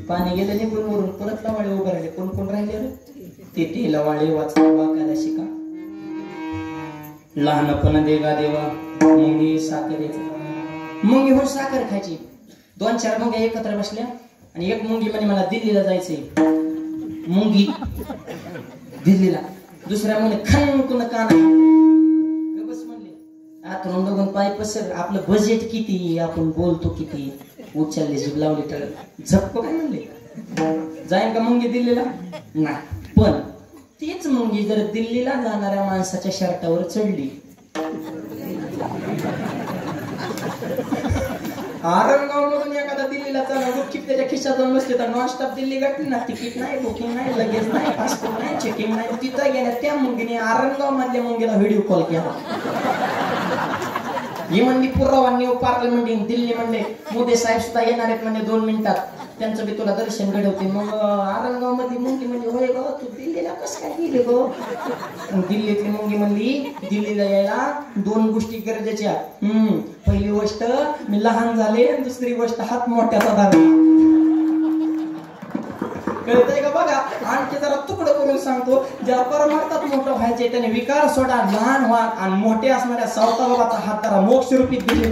पाणी गेलं निघून वरून परत लवाळे उभे राहिले. कोण कोण राहिले रे? ते लवाळे वाचता वाकायला शिका. लहानपणा देगा देवा मुंगी साखरेच मुंगी हो साखर खायची. 2-4 मुंग्या एकत्र बसल्या आणि एक मुंगी म्हणे मला दिल्लीला जायचंय. मुंगी दिल्लीला. दुसऱ्या मुंगी खणकुन काना बस म्हणले आतून बघून पाय पसर. आपलं बजेट किती, आपण बोलतो किती, उचलले जीभ लावली तर झपको काय म्हणले जाईन का मुंगी दिल्लीला? नाही. पण तीच मुंगी जर दिल्लीला जाणाऱ्या माणसाच्या शर्टावर चढली, आरंगाव मधून एखादा दिल्लीला चालला गुपचूप त्याच्या खिशात जाऊन बसले तर नॉनस्टॉप दिल्ली गाठली ना. तिकीट नाही, बुकिंग नाही, लगेज नाही, पासपोर्ट नाही, चेकिंग नाही. तिथं गेल्या त्या मुंगीने आरंगाव मधल्या मुंगीला व्हिडिओ कॉल केला. ही म्हणली पुरावा न्यू पार्लमेंट दिल्ली म्हणले मोदी साहेब सुद्धा येणार आहेत म्हणजे 2 मिनिटात, त्यांचं बी तुला दर्शन घडवते. मग आरंगाव मध्ये मुंगी म्हणजे होय ग तू दिल्लीला कसं काय गेले ग? दिल्लीतली मुंगी म्हणली दिल्लीला यायला 2 गोष्टी गरजेच्या. पहिली गोष्ट मी लहान झाले, दुसरी गोष्ट हात मोठ्याचा धरला. कळतंय का? बघा आणखी जरा तुकडं करून सांगतो. ज्याला परमार्थात मोठं व्हायचे त्याने विकार सोडा, लहान व्हा आणि मोठे असणाऱ्या सावता बाबाचा हात धरा. मोक्ष रूपी दिल्ली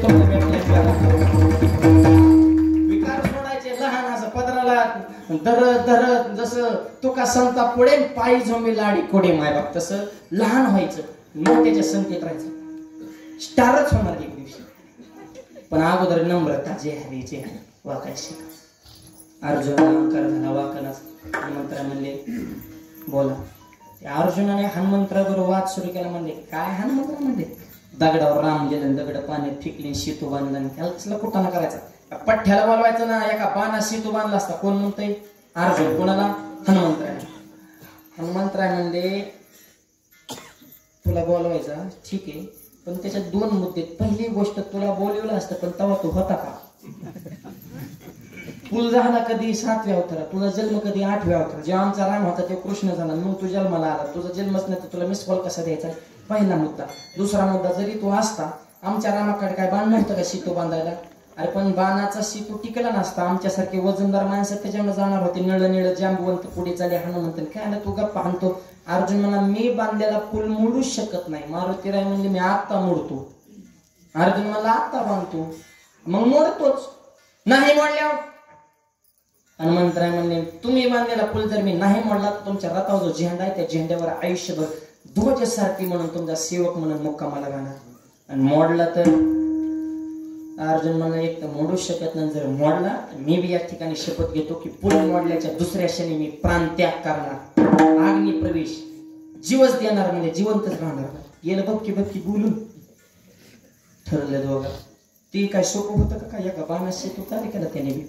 विकार सोडायचे. लहान असं पदराला धरत धरत जसं तुका संता पुढे पायी झोंबी लाडी कोडे मायबाप, तसं लहान व्हायचं, मोठ्याच्या संकेत राहायचं. स्टारच होणार एक दिवशी. पण अगोदर नम्रता जे हवी जे हवी वाकायची. अर्जुनाला अहंकार झाला वाकनाच. हनुमंतरा म्हणले बोला. अर्जुनाने हनुमंतराबरोबर वाद सुरू केला. म्हणले काय हनुमंतरा? म्हणले दगडावर राम गेलं, दगड पाण्यात फिकली, सेतू बांधला. त्याला कुठाना करायचा? पठ्ठ्याला बोलवायचं ना, एका बाणा सेतू बांधला असता. कोण म्हणतंय? अर्जुन. कोणाला? हनुमंतराय. हनुमंतराय म्हणले तुला बोलवायचा ठीक आहे, पण त्याच्यात 2 मुद्दे. पहिली गोष्ट तुला बोलवलं असतं पण तेव्हा तू होता का? तुला झाला कधी 7व्या अवतारात, तुझा जन्म कधी 8व्या अवतारात. जेव्हा आमचा राम होता ते कृष्ण झाला, मग तू जन्माला आला. तुझा जन्मच नाही तर तुला मिस कॉल कसा द्यायचा? पहिला मुद्दा. दुसरा मुद्दा, जरी तू असता आमच्या रामाकडे काय बाण नव्हतं का सेतू बांधायला? अरे पण बाणाचा सेतू टिकला नसता. आमच्यासारखे वजनदार माणसं त्याच्यामुळे जाणार होते. नळ निळ जांबवंत पुढे चाले. हनुमंत काय आला तू गप्पा आणतो? अर्जुन म्हणा मी बांधलेला पूल मोडूच शकत नाही. मारुतीराय म्हणले मी आत्ता मोडतो. अर्जुन मला आत्ता बांधतो, मग मोडतोच. नाही मोडल्यावर हनुमंतराय म्हणले तुम्ही बांधलेला पूल जर मी नाही मोडला तर तुमच्या रथावर जो झेंडा आहे त्या झेंड्यावर आयुष्यभर ध्वजसारखी म्हणून तुमचा सेवक म्हणून मुक्कामाला गाणार. आणि मोडला तर अर्जुन म्हणला एक तर मोडूच शकत नाही. जर मोडला तर मी बी या ठिकाणी शपथ घेतो की पूल मोडल्याच्या दुसऱ्या क्षणी मी प्राणत्याग करणार, अग्नी प्रवेश, जीवच देणार, म्हणजे जिवंतच राहणार. गेलं बक्की बक्की बोलून ठरलं दोघा. ते काय सोपं होतं का? काय एका बाणाशी तो काय केला त्याने बी.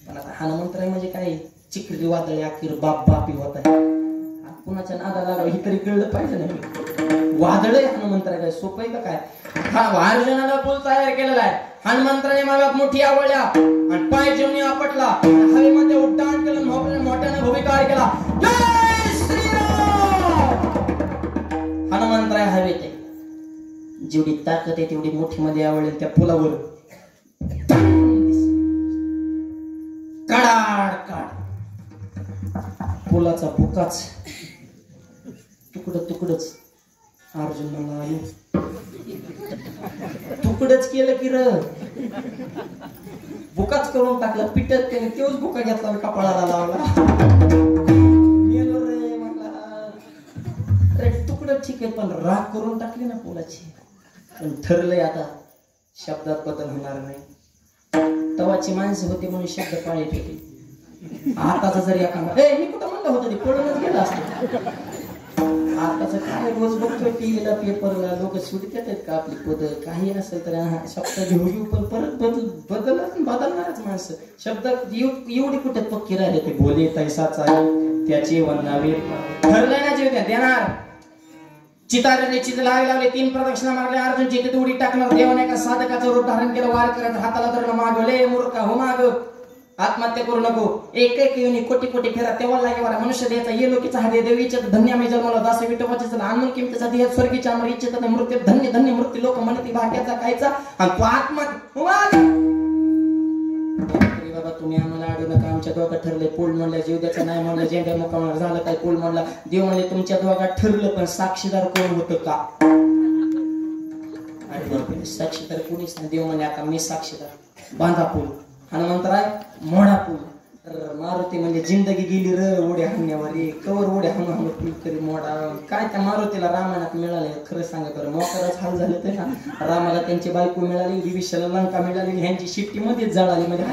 पण आता हनुमंतराय म्हणजे काय चिखली वादळी अखेर बाप बापी होत आहे. कुणाच्या नादा लागावं ही तरी कळलं पाहिजे नाही. वादळ आहे हनुमंतराय, काय सोपं आहे का काय? हा अर्जुनाला पूल तयार केलेला आहे. हनुमंतराने मागात मोठी आवडल्या आणि पाय जेवणी आपटला, हवेमध्ये उड्डाण केलं, मोठ्याने भूमिकार केला. जय श्रीराम. हनुमंतराय हवेत आहे. जेवढी ताकद आहे तेवढी मोठी मध्ये आवडेल त्या पुलावर काढ काढ. पुलाचा भुकाच तुकडच. अर्जुन म्हणला तुकडच केलं की र भुकाच करून टाकला. पिटत त्याने तोच भुका घेतला कपाळाला लावला. मेलो रे म्हणला. अरे तुकडं ठीक आहे पण राख करून टाकली ना पुलाची. पण ठरलंय आता शब्दात बदल होणार नाही. तवाची माणसं होती म्हणून शब्द पाळीत होते. आताच जरी एखादा मी कुठं म्हणलं होतं ते पडूनच गेलं असतं. आताच काय रोज बघतोय टीव्हीला पेपरला लोक सुटी देतात का आपली पद काही असेल तर शब्द घेऊ पण परत बदलणारच माणसं. शब्द एवढी कुठे पक्की राहिले ते बोले तैसाच आहे त्याचे वंदावे. ठरलंय ना जीव देणार. चिताराने चित लावले 3 प्रदक्षिणा मारल्या. अर्जुन चितेत उडी टाकणार. देवाने एका साधकाचं रूप धारण केलं. वार करत हाताला धरणं मागवले. मूर्खा हो माग आत्महत्या करू नको. एक येऊन कोटी कोटी फेरा तेव्हा लागेवारा मनुष्य द्यायचा ये लोकीचा हा देवीचे धन्य मी जन्मला दास विठोबाचे चला आणून किमतीचा देह स्वर्गीच्या अमर इच्छित मृत्यू धन्य धन्य मृत्यू लोक म्हणते भाग्याचा कायचा आणि तो आत्मा बाबा तुम्ही आम्हाला अडू नका, आमच्या दोघात ठरले. पूल म्हणलं जीव द्यायचा नाही म्हणलं, झेंड्या मुकामला झालं काय पूल म्हणला. देव म्हणले तुमच्या दोघात ठरलं, पण साक्षीदार कोण होतं का? साक्षीदार कोणीच नाही. देव म्हणले आता मी साक्षीदार. बांधा पूल. हनुमंतराय मोडा पूल. मारुती म्हणजे जिंदगी गेली र उड्या हाणण्यावर. कवर उड्या हाणू हाणू पूल तरी मोडा. काय त्या मारुतीला रामायणात मिळाले खरं सांगा बरं, मोकरच हाल झालं ते ना. रामाला त्यांची बायको मिळाली, विभीषणाला लंका मिळाली, ह्यांची शिट्टी मध्येच जळाली. म्हणजे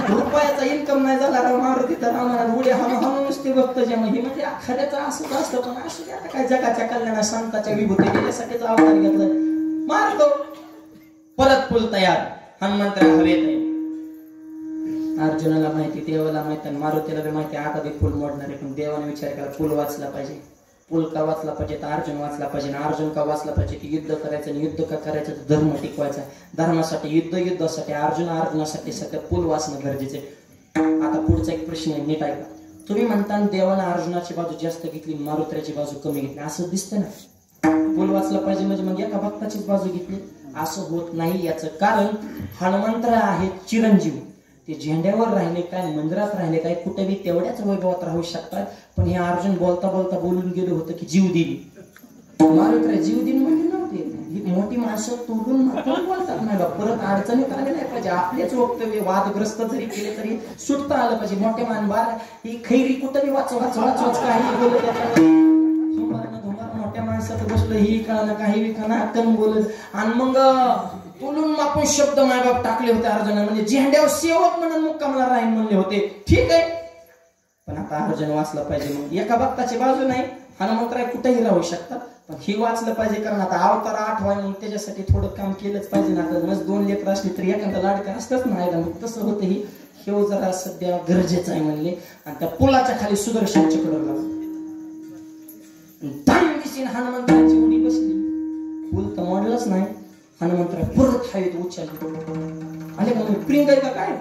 रुपयाचा इन्कम नाही झाला मारुती तर रामाला उड्या हाणू हाणू नुसते बघत जेव्हा. हे म्हणजे खऱ्याचं असंच असतं, पण असं आता काय जगाच्या कल्याणा संताच्या विभूती गेल्यासाठीच अवतार घेतलं. मारतो परत पूल तयार. हनुमंतराय हवेत आहे. अर्जुनाला माहिती, देवाला माहिती, आणि मारुतीला बी माहिती आता ते पूल मोडणार आहे. पण देवाने विचार केला पूल वाचला पाहिजे. पूल का वाचला पाहिजे तर अर्जुन वाचला पाहिजे. अर्जुन का वाचला पाहिजे की युद्ध करायचं, आणि युद्ध का करायचं तर धर्म टिकवायचा. धर्मासाठी युद्ध, युद्धासाठी अर्जुन, अर्जुनासाठी सगळं पूल वाचणं गरजेचं आहे. आता पुढचा एक प्रश्न आहे, नीट ऐका. तुम्ही म्हणता देवाने अर्जुनाची बाजू जास्त घेतली, मारुतीची बाजू कमी घेतली, असं दिसतं ना. पूल वाचला पाहिजे म्हणजे मग एका भक्ताचीच बाजू घेतली, असं होत नाही. याचं कारण हनुमंतराय आहे चिरंजीव. ते झेंड्यावर राहिले काय, मंदिरात राहिले काय, कुठेही तेवढ्याच वैभवात राहू शकतात. पण हे अर्जुन बोलता बोलता बोलून गेलो होतं की जीव दिली. मारुतीला जीव दिली म्हणजे नव्हते. मोठी माणसं तोडून बोलतात नाही बा. परत अडचणीत आले नाही पाहिजे. आपलेच वक्तव्य वादग्रस्त जरी केले तरी सुटता आलं पाहिजे. मोठे मान बार ही खैरी कुठेही वाच वाच वाच वाच काही बोलत मोठ्या माणसाचं बसलं ही कळणं काही विकाना हक्कन बोलत. आणि मग बोलून मापून शब्द मायबाप टाकले होते अर्जुना. म्हणजे झेंड्यावर सेवक म्हणून मुक्कामला राहीन म्हणले होते. ठीक आहे, पण आता अर्जुन वाचला पाहिजे. मग एका भक्ताची बाजू नाही. हनुमंतराय कुठेही राहू शकतात, पण ही वाचलं पाहिजे. कारण आता अवतार 8 व्हाय मग त्याच्यासाठी थोडं काम केलंच पाहिजे ना. तर मग 2 लेकर असली तरी एखादा लाडका असतच नाही. मग तसं होतं ही हे जरा सध्या गरजेचं आहे म्हणले. आणि त्या पुलाच्या खाली सुदर्शन चक्र लावलं. हनुमंतराची उडी बसली. पूल तर मोडलंच नाही. हनुमंतराय परत हवेत उचलले. आले मग प्रिंग आहे का काय?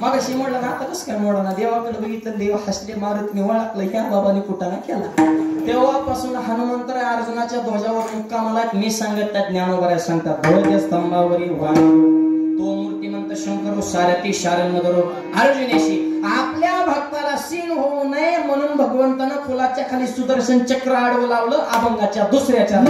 मागाशी मोडला ना, आता कसं काय मोडा ना? देवाकडे बघितलं, देव हसले, मारुतीने ओळखलं, ह्या बाबाने कुटाणा केला. तेव्हापासून हनुमंतराय अर्जुनाच्या ध्वजावर मुक्कामाला. मी सांगत त्या ज्ञानोबराय सांगतात, ध्वजस्तंभावरी तो मूर्तिमंत शंकर सारथी शारणमधरो अर्जुनेशी. आपल्या भक्ताला सीन होऊ नये म्हणून भगवंतानं फुलाच्या खाली सुदर्शन चक्र आडवं लावलं. अभंगाच्या दुसऱ्याच्या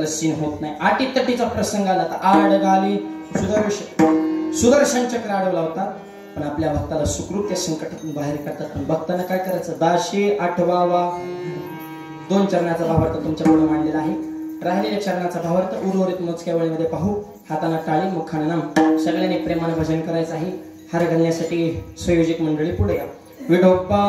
सीन होत नाही. आटीतटीचा प्रसंग आला तर आड गाली सुदर्शन चक्र अडवला होता. पण आपल्या भक्ताला सुखरूप त्या संकटातून बाहेर काढतात. पण भक्तांना काय करायचं? 1008वा 2 चरणाचा भावार्थ तुमच्या पुढे मांडलेला आहे. राहिलेल्या चरणाचा भावार्थ उर्वरित मोजक्या वेळेमध्ये पाहू. हाताना टाळी, मुखाने नाम. सगळ्यांनी प्रेमाने भजन करायचं आहे. हार घालण्यासाठी संयोजक मंडळी पुढे या. विठोबा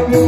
Oh,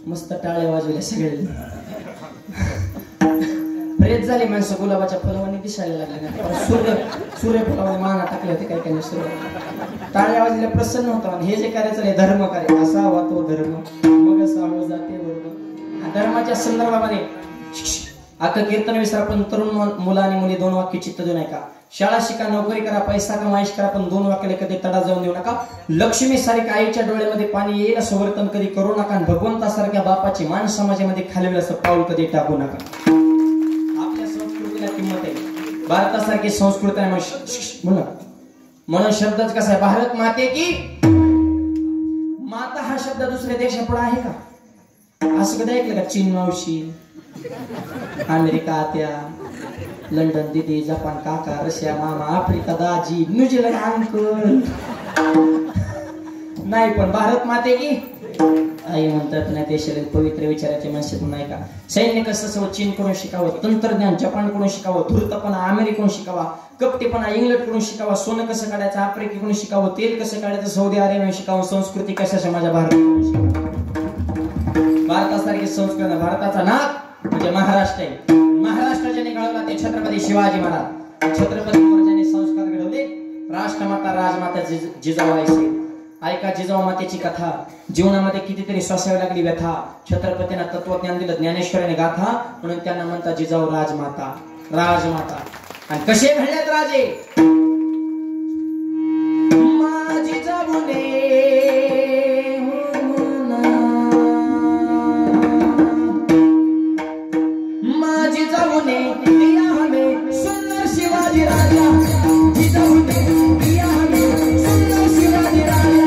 मस्त टाळे वाजवले सगळे. प्रेत झाली माणसं गुलाबाच्या फुलावानी दिसायला लागले ना. सूर्यफुलावर माना टाकले होते काही काही सूर्य. टाळे वाजले प्रसन्न होता. आणि हे जे कार्य चालले धर्म कार्य असावा तो धर्म मग सामोर जाते बरोबर. धर्माच्या संदर्भामध्ये अख्खं कीर्तन विसरा पण तरुण मुलं आणि मुली दोन वाक्य चित्त देऊ नका. शाळा शिका, नोकरी करा, पैसा कमाईश करा, पण दोन वाक्याला कधी तडा जाऊन देऊ नका. लक्ष्मी सारख्या आईच्या डोळ्यामध्ये पाणी येईल असं वर्तन कधी करू नका. आणि भगवंतासारख्या बापाची मान समाजामध्ये खालवेल असं पाऊल कधी टाकू नका. आपल्या संस्कृतीला किंमत आहे. भारतासारखी संस्कृती आहे म्हणून शब्दच कसा आहे, भारत माते की माता हा शब्द दुसऱ्या देशापुढे आहे का? असं कधी ऐकलं का? चीन मावशी, अमेरिका आत्या, लंडन दीदी, जपान काका, रशिया मामा, आफ्रिका दाजी, न्यूझीलंड अंकल नाही. पण भारत माते की आई म्हणतात ना. देशाला पवित्र विचाराचे माणसे नाही का? सैन्य कसं चीन कडून शिकावं, तंत्रज्ञान जपान कडून शिकावं, धूर्तपणा अमेरिकेकडून शिकावा, कपटीपणा इंग्लंड कडून शिकावा, सोनं कसं काढायचं आफ्रिकेकडून शिकावं, तेल कसं काढायचं सौदी अरेबियाकडून शिकावं, संस्कृती कशाच्या माझ्या भारताकडून शिकावं. भारतासारखी संस्कृती, भारताचा नाक म्हणजे महाराष्ट्र आहे. महाराष्ट्र ज्याने घडवला ते छत्रपती शिवाजी महाराज. छत्रपती महाराजांनी संस्कार घडवले. राष्ट्रमाता राजमाता जिजाबाई. ऐका जिजाऊ मातेची कथा. जीवनामध्ये कितीतरी सोसावी लागली व्यथा. छत्रपतींना तत्वज्ञान दिलं, ज्ञानेश्वराने गाथा, म्हणून त्यांना म्हणतात जिजाऊ राजमाता. राजमाता. आणि कसे घडल्यात राजे? माझी जाऊने माझी जाऊने दिया हमें सुंदर शिवाजी राजा. जिजाऊने दिया हमें सुंदर शिवाजी राजा.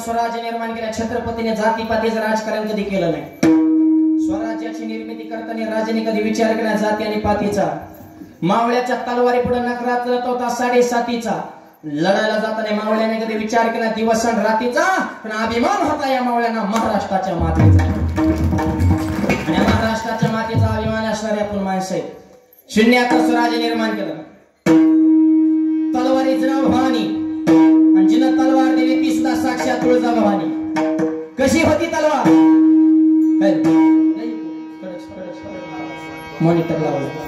स्वराज्य निर्माण केला. छत्रपतीने जातीपातीचं राजकारण कधी केलं नाही. स्वराज्याची निर्मिती करताना राजाने कधी विचार केला जाती आणि पातीचा. मावळ्याच्या तलवारी पुढे नखरात होता 7.5 लढायला जाताना मावळ्याने कधी विचार केला दिवस आणि रातीचा. पण अभिमान होता या मावळ्यांना महाराष्ट्राच्या मातीचा. आणि महाराष्ट्राच्या मातीचा अभिमान असणारे आपण माणसं आहेत. शून्यात स्वराज्य निर्माण केलं. तलवारीचं नाव भवानी आणि जिनं तलवार दिली ती सुद्धा साक्षात तुळजा भवानी. कशी होती तलवार? मॉनिटर लावलं.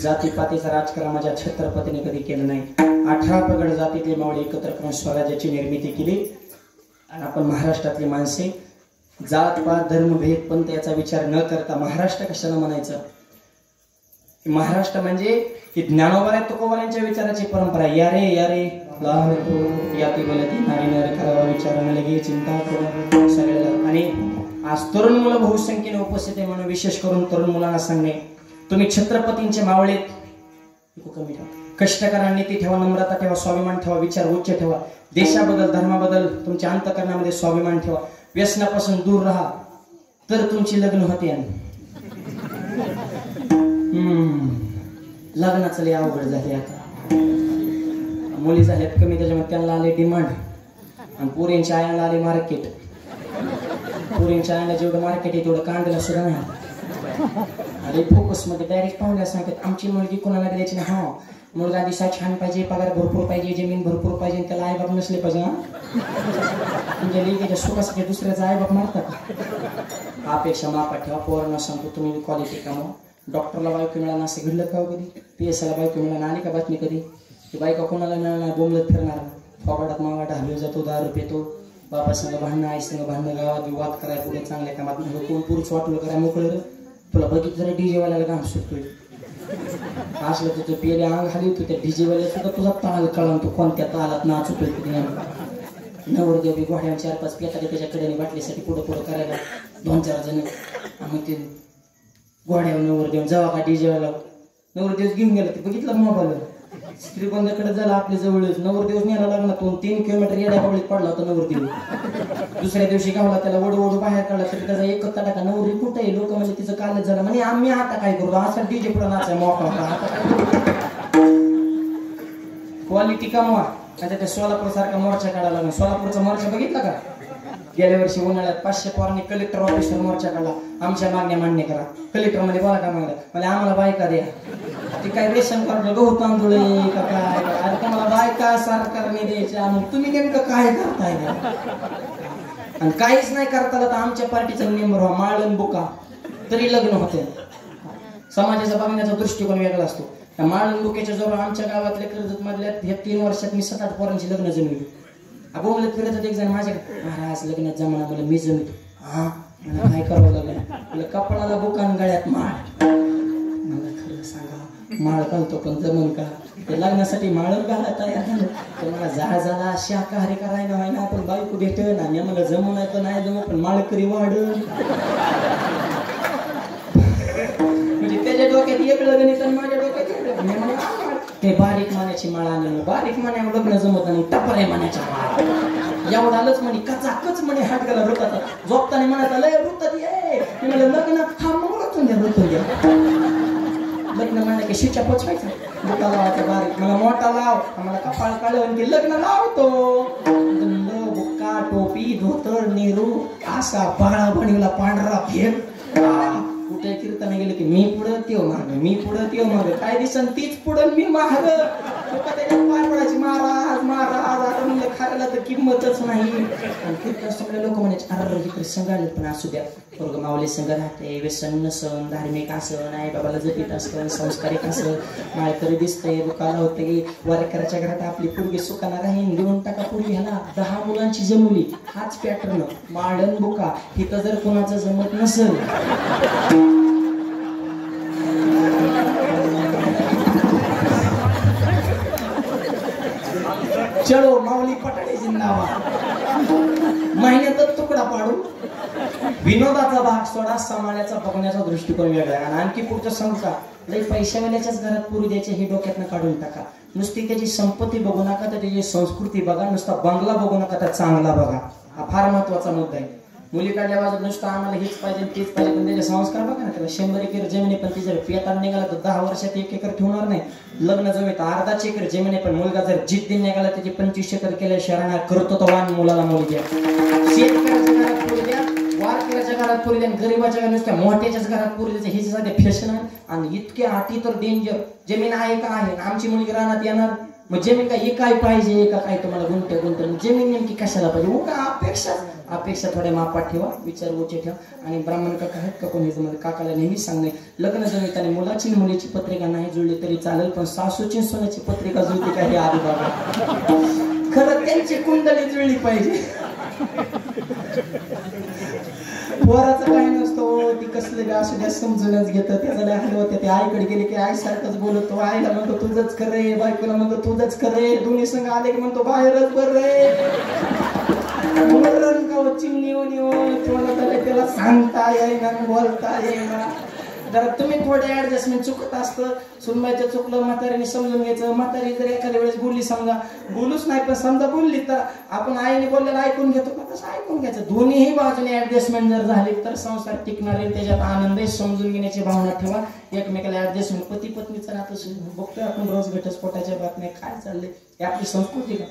जातीपातीचं राजकारण माझ्या छत्रपतीने कधी केलं नाही. 18 प्रगड जातीतले मावळे एकत्र करून स्वराज्याची निर्मिती केली. आणि आपण महाराष्ट्रातली माणसे जातपात धर्मभेद पंथ याचा विचार न करता महाराष्ट्र कशाला म्हणायचं? महाराष्ट्र म्हणजे की ज्ञानोबा तुकोबारांच्या विचाराची परंपरा. यारे यारे याती बोलती नारी नर करावा विचार न लगे चिंता करून सगळ्याला. आणि आज तरुण मुलं बहुसंख्येने उपस्थित आहे म्हणून विशेष करून तरुण मुलांना सांगणे, तुम्ही छत्रपतींचे मावळेत. कमी ठेवा, कष्ट करा, नीती ठेवा, नम्रता ठेवा, स्वाभिमान ठेवा, विचार उच्च ठेवा, देशाबद्दल धर्माबद्दल तुमच्या अंतःकरणामध्ये स्वाभिमान ठेवा, व्यसनापासून दूर राहा, तर तुमची लग्न होते. लग्नाचं लय अवघड झाले आता. मुली झाल्यात कमी, त्याच्यामुळे त्यांना आले डिमांड आणि पोरींच्या आयांना आले मार्केट. पोरींच्या आयांना जेवढं मार्केट आहे तेवढं कांद्याला सुद्धा नाही. अरे फोकस मध्ये डायरेक्ट पाहुण्या सांगतात आमची मुलगी कोणाला द्यायची नाही. हा मुलगा दिसा छान पाहिजे, पगार भरपूर पाहिजे, जमीन भरपूर पाहिजे, त्याला आईबाप नसले पाहिजे. हा म्हणजे लिहिच्या सुखासाठी दुसऱ्याचा आईबाप मारता का? अपेक्षा मापात ठेवा. पोरांना सांगतो तुम्ही क्वालिटी कमवा. डॉक्टरला बायको मिळाला असं घडलं का कधी? PSला बायको मिळाला आली का बातमी कधी? ती बायका कोणाला मिळणार? बोंबलत फिरणार, फोगाटात मागाटा हलवे जातो, दारू पितो, बापा संग भांडणं, आई संग भांडणं, गावात विवाद कराय, पुढे चांगल्या कामात नाही, कोण पुरुष वाटलं कराय मोकळं. तुला बघितलं जरा DJ वाल्याला काम सुटतोय असलं तर तू पिले अंग खाली होतो त्या DJ वाल्या सुद्धा तुझा ताल कळून तू कोणत्या तालात नाचतोय. नवरदेवी घोड्या 4-5 पेटाले त्याच्या कडेने बाटलीसाठी पुढं पुढं करायला 2-4 जण. मग ते गोड्यावर नवरदेव जेव्हा का डीजेला नवरदेव घेऊन गेला ते बघितलं मोबाईलवर श्रीगोंदाकडे झाला आपल्या जवळच नवरदेव न्यायला लागला 2-3 किलोमीटर येड्या बाबळीत पडला होता नवरदेव दुसऱ्या दिवशी गावला त्याला वडू बाहेर काढला तरी त्याचा एक टाका नवरी कुठे आहे लोक म्हणजे तिचं कालच झालं म्हणजे आम्ही आता काय करू असं डीजे पुढे नाचाय मोकळा क्वालिटी कमवा आता त्या सोलापूर सारखा मोर्चा काढायला लागला सोलापूरचा मोर्चा बघितला का गेल्या वर्षी उन्हाळ्यात 500 पोरांनी कलेक्टर ऑफिसवर मोर्चा काढला आमच्या मागण्या मान्य करा कलेक्टर मध्ये बोला का मागण्या म्हणजे आम्हाला बायका द्या ते काय रेशन कार्ड गहू तांदूळ का काय अरे तुम्हाला बायका सरकारने द्यायच्या मग तुम्ही नेमकं काय करताय आणि काहीच नाही करता आलं तर आमच्या पार्टीचा मेंबर व्हा माळण बुका तरी लग्न होते समाजाचा बघण्याचा दृष्टिकोन वेगळा असतो त्या माळण बुकेच्या जवळ आमच्या गावातल्या कर्जत मधल्या हे 3 वर्षात मी 7-8 पोरांची लग्न जमवली आपण फिरत एक जण माझ्याकडे महाराज लग्नात जमाना मला मी जमितो हा मला काय करावं लागेल मला कपडाला बुकान गळ्यात माळ मला खरं सांगा माळ घालतो पण जमून का ते लग्नासाठी माळ घाला तयार झालं तर मला जाळ झाला शाकाहारी करायला व्हाय ना आपण बायको भेटल आणि मला जमू नाही तर नाही जमू पण माळकरी वाढ म्हणजे त्याच्या डोक्यात एक गणित आणि माझ्या डोक्यात ते बारीक मान्याची माळा आणली बारीक मान्यावर लग्न जमत आणि टपरे मान्याच्या माळा एवढालच म्हणे कचाकच म्हणे हात गेला वृत्तात झोपताना म्हणत लय वृत्तात ये मला लग्न हा मग रचून द्या लग्न म्हणलं की शिच्या पोचवायचं बुका लावायचा बारीक मला मोठा लाव आम्हाला कपाळ काढून ते लग्न लावतो बुक्का टोपी धोतर नेहरू असा बाळा बनवला पांढरा फेर कुठे कीर्तन गेले की मी पुढं त्यो माग मी पुढं त्यो माग काय दिसन तीच पुढं मी माग त्याच्या पाय पडायची महाराज महाराज आता म्हणलं खायला तर किंमतच नाही आणि कीर्तन सगळे लोक म्हणायचे अरे इकडे संघ आले पण असू द्या वर्ग मावले संघ राहते व्यसन नसन धार्मिक असं नाही बाबाला जपित असतं संस्कारिक असं माळकरी दिसतंय दुकाला होते की वारकऱ्याच्या घरात आपली पोरगी सुखाना राहीन देऊन टाका पोरगी ह्याला 10 मुलांची जमवली हाच पॅटर्न माळण बुका हिथं जर कोणाचं जमत नसेल चलो माऊली पटाडे जिंदाबाद महिन्यातच तुकडा पाडू विनोदाचा भाग सोडा समाजाचा बघण्याचा दृष्टिकोन वेगळा आहे आणि आणखी पुढचा संस्कार लई पैशावाल्याच्याच घरात पुरी द्यायचे हे डोक्यातनं काढून टाका नुसती त्याची संपत्ती बघू नका तर त्याची संस्कृती बघा नुसता बंगला बघू नका तर चांगला बघा हा फार महत्वाचा मुद्दा आहे मुली काढल्या बाजूला नुसतं आम्हाला हेच पाहिजे तेच पाहिजे पण त्याचे संस्कार बघा ना त्याला 100 एकर जमीन पण ती जर पेताळ निघाला तर 10 वर्षात 1 एकर ठेवणार नाही लग्न जमीन अर्धाच एकर जमीन आहे पण मुलगा जर जिद्दी निघाला त्याची 25 एकर केल्या शहरांना करतो तो वाण मुलाला मुली द्या शेतकऱ्याच्या घरात पुरी द्या वारकऱ्याच्या घरात पुरी द्या गरीबाच्या घरात नुसत्या मोठ्याच्याच घरात पुरी द्यायचं हे सध्या फॅशन आहे आणि इतके अटी तर डेंजर जमीन आहे का आहे आमची मुलगी रानात येणार मग जमीन काय हे काय पाहिजे का काय तुम्हाला गुंत जमीन नेमकी कशाला पाहिजे का अपेक्षा थोड्या मापात ठेवा विचार उचे ठेवा आणि ब्राह्मण काका आहेत का कोणी काकाला नेहमीच सांगणे लग्न जमिताने मुलाची आणि मुलीची पत्रिका नाही जुळली तरी चालेल पण सासूची सोन्याची पत्रिका जुळते का हे आधी बघा खरं त्यांची कुंडली जुळली पाहिजे पोराचं काही नसतो ती कसले असू द्या समजूनच घेतं त्याचा लय हाल होते ते आईकडे गेले की आई सारखंच बोलतो आईला म्हणतो तुझंच कर रे बायकोला म्हणतो तुझंच कर रे दोन्ही संघ आले की म्हणतो बाहेरच बर रे मरण का चिमणी त्याला सांगता येईना बोलता येईना जरा तुम्ही थोडे ऍडजस्टमेंट चुकत असतं सुनबाईचं चुकलं म्हातारीने समजून घ्यायचं म्हातारी जर एखाद्या वेळेस बोलली समजा बोलूच नाही पण समजा बोलली तर आपण आईने बोललेलं ऐकून घेतो पण तसं ऐकून घ्यायचं दोन्ही बाजूने ऍडजस्टमेंट जर झाली तर संसार टिकणार आहे त्याच्यात आनंद समजून घेण्याची भावना ठेवा एकमेकाला ऍडजस्टमेंट पती पत्नीचं नातं बघतोय आपण रोज घटस्फोटाच्या बातम्या काय चाललंय हे आपली संस्कृती का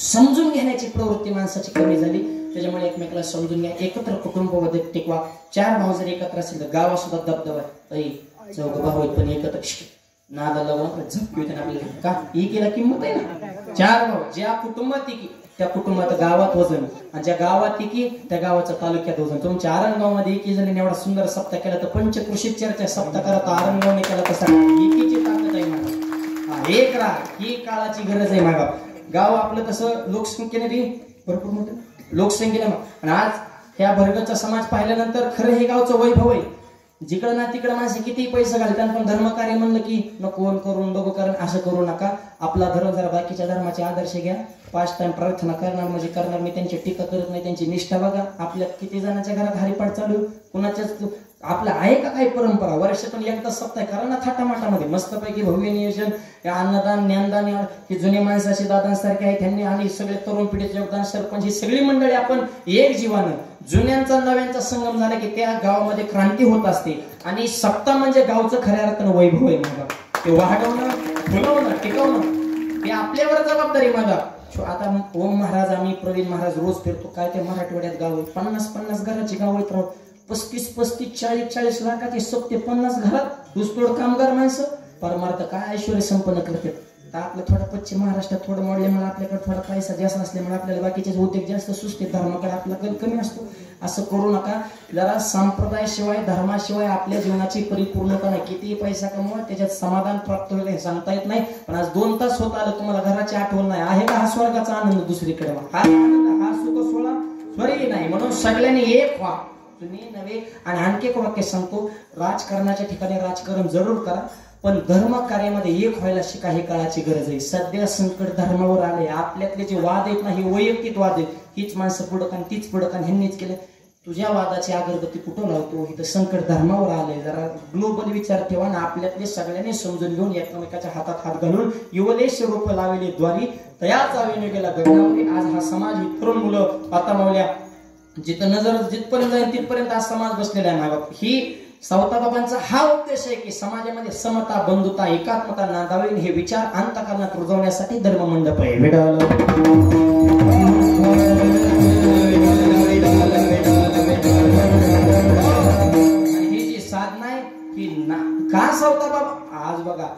समजून घेण्याची प्रवृत्ती माणसाची कमी झाली त्याच्यामुळे एकमेकाला समजून घ्या एकत्र कुटुंबामध्ये टिकवा 4 भाऊ जर एकत्र असेल तर गावात सुद्धा दबदबा चौघ भाऊ आहेत पण एकत्र नादा लावून झपकी होते आपल्याला का एकीला किंमत आहे ना 4 भाऊ ज्या कुटुंबात एकी त्या कुटुंबात गावात वजन आणि ज्या गावात एकी त्या गावाच्या तालुक्यात वजन तुमच्या आरणगावमध्ये एकी जणी एवढा सुंदर सप्ताह केला तर पंचकृषी चर्चा सप्ताह करत आरणगावने केला तसा एकीची ताकद आहे मागा एक राग ही काळाची गरज आहे मागा गाव आपलं तसं लोकसंख्येने भरपूर मोठं लोकसंख्येने आणि आज ह्या भरगतचा समाज पाहिल्यानंतर खरं हे गावचं वैभव आहे जिकडं ना तिकडं माणसं किती पैसे घालतात पण धर्मकार्य म्हणलं की नको करून डोकं कारण असं करू नका आपला धर्म जरा बाकीच्या धर्माचे आदर्श घ्या. 5 टाइम प्रार्थना करणार म्हणजे करणार. मी त्यांची टीका करत नाही, त्यांची निष्ठा बघा. आपल्या किती जणांच्या घरात हरिपाठ चालू, कुणाच्याच आपलं आहे का काही परंपरा? वर्षातून एकदा सप्ताह करा ना थाटामाटामध्ये, मस्तपैकी भव्य नियोजन, अन्नदान ज्ञानदान, हे जुने माणसाचे दादांसारखे आहेत त्यांनी, आणि सगळे तरुण पिढीचे योगदान, सरपंच, ही सगळी मंडळी आपण एक जीवानं, जुन्यांचा नव्यांचा संगम झाला की त्या गावामध्ये क्रांती होत असते. आणि सप्ताह म्हणजे गावचं खऱ्या अर्थानं वैभव आहे. माझा ते वाढवणं, फुलवणं, टिकवणं हे आपल्यावर जबाबदारी. माझा आता ओम महाराज, आम्ही प्रवीण महाराज रोज फिरतो. काय ते मराठवाड्यात गाव 50-50 घराची गाव आहेत. 35-40 लाखाचे सप्ते 50 घरात ऊसतोड कामगार माणसं परमार्थ काय ऐश्वर्य संपन्न करतात. तर आपलं थोडं पश्चिम महाराष्ट्रात थोडं मॉडल्यामुळे आपल्याकडे थोडा पैसा जास्त असल्यामुळे आपल्याला बाकीचे उद्योग जास्त सुस्ते, धर्माकडे आपला कल कमी असतो. असं करू नका. जरा संप्रदायाशिवाय धर्माशिवाय आपल्या जीवनाची परिपूर्णता नाही. कितीही पैसा कमवा त्याच्यात समाधान प्राप्त होईल हे सांगता येत नाही. पण आज 2 तास होत आलं तुम्हाला घराची आठवण नाही आहे का? हा स्वर्गाचा आनंद दुसरीकडे हा आनंद, हा सुख सोहळा स्वर्गीय नाही. म्हणून सगळ्यांनी एक व्हा, तुम्ही नव्हे. आणि आणखी एक वाक्य सांगतो, राजकारणाच्या ठिकाणी राजकारण जरूर करा, पण धर्म कार्यामध्ये एक व्हायला शिका. ही काळाची गरज आहे. सध्या संकट धर्मावर आले. आपल्यातले जे वाद आहेत ना, हे वैयक्तिक वाद आहेत. हीच माणसं पुढं आणि तीच पुढं आणि ह्यांनीच केलं. तुझ्या वादाची अगरबत्ती कुठं लावतो? इथं संकट धर्मावर आले. जरा ग्लोबल विचार ठेवा ना. आपल्यातले सगळ्यांनी समजून घेऊन एकमेकाच्या हातात हात घालून युवलेश रोप लावले द्वारी तयाच आवेने गेला गगनावरी. आज हा समाज, ही तरुण मुलं आता मावल्या, जिथं नजर जिथपर्यंत जाईल तिथपर्यंत आज समाज बसलेला आहे. मागं ही सावताबाबांचा हा उद्देश आहे की समाजामध्ये समता, बंधुता, एकात्मता नांदावी. हे विचार अंतःकरणात रुजवण्यासाठी धर्ममंडप आहे. ही जी साधना आहे ही का सावताबाबा? आज बघा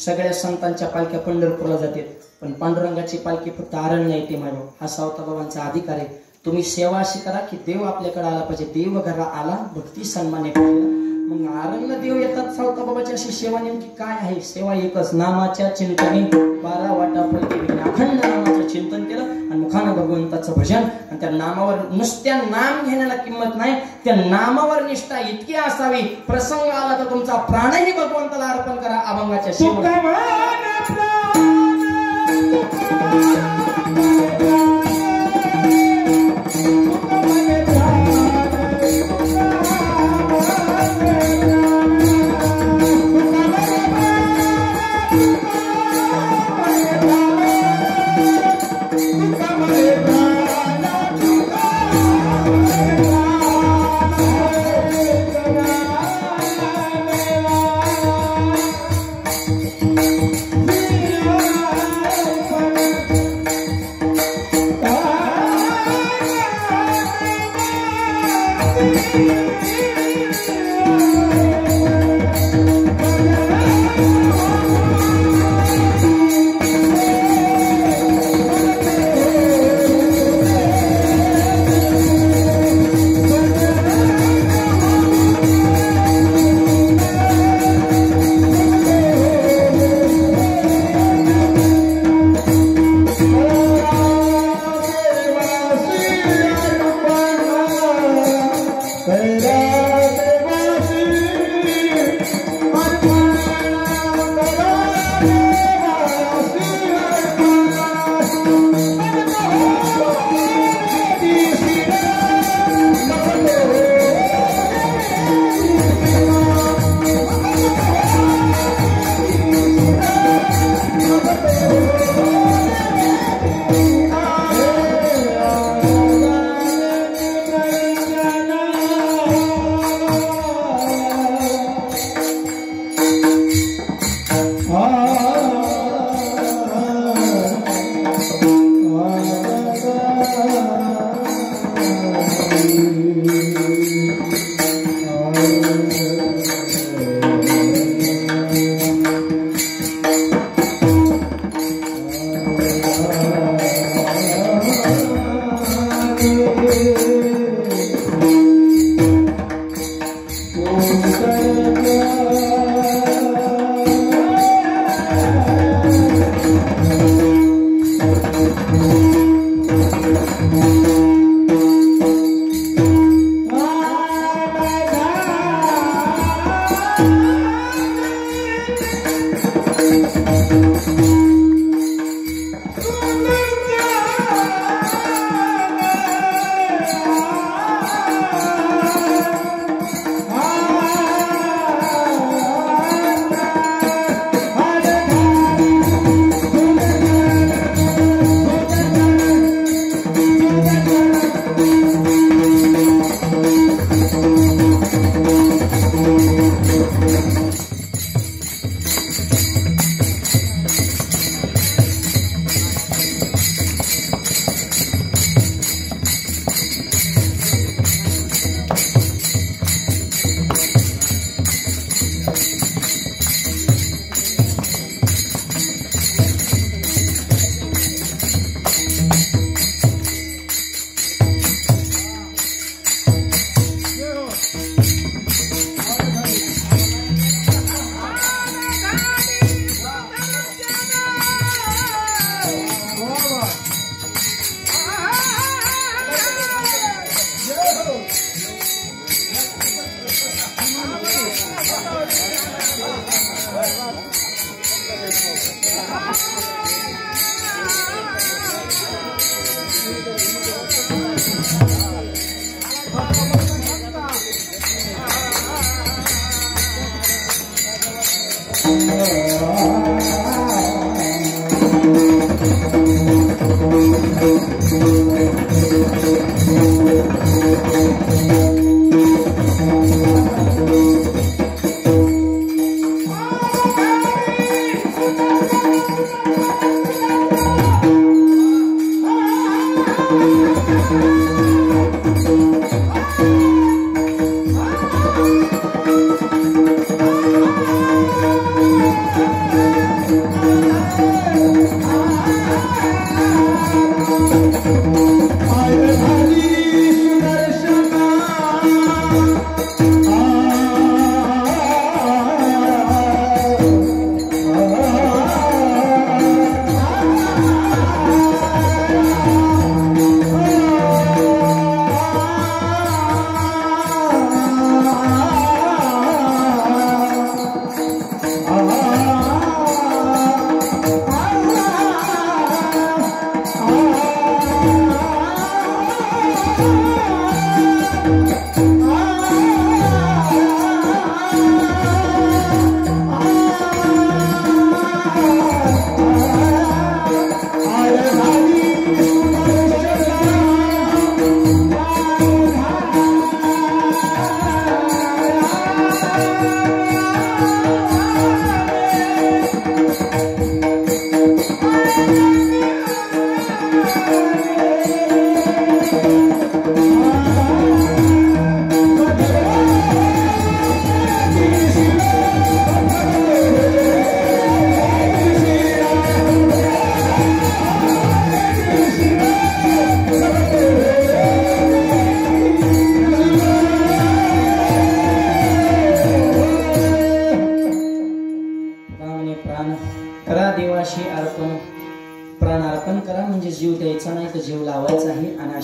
सगळ्या संतांच्या पालख्या पंढरपूरला जातात, पण पांडुरंगाची पालखी फक्त आरण्य येते. माझ्या हा सावताबाबांचा अधिकार आहे. तुम्ही सेवा अशी करा की देव आपल्याकडे आला पाहिजे. देव घरा आला, भक्ती सन्माने पाहिजे. मग आरण्य देव येतात. सावताबाबाची अशी सेवा नेमकी काय आहे? सेवा एकच, नामाच्या चिंतनी 12 वाटा फलके. अखंड नामाचं चिंतन केलं आणि मुखानं भगवंताचं भजन. आणि त्या नामावर, नुसत्या नाम घेण्याला किंमत नाही, त्या नामावर निष्ठा इतकी असावी. प्रसंग आला तर तुमचा प्राणही भगवंताला अर्पण करा. अभंगाच्या शेवटी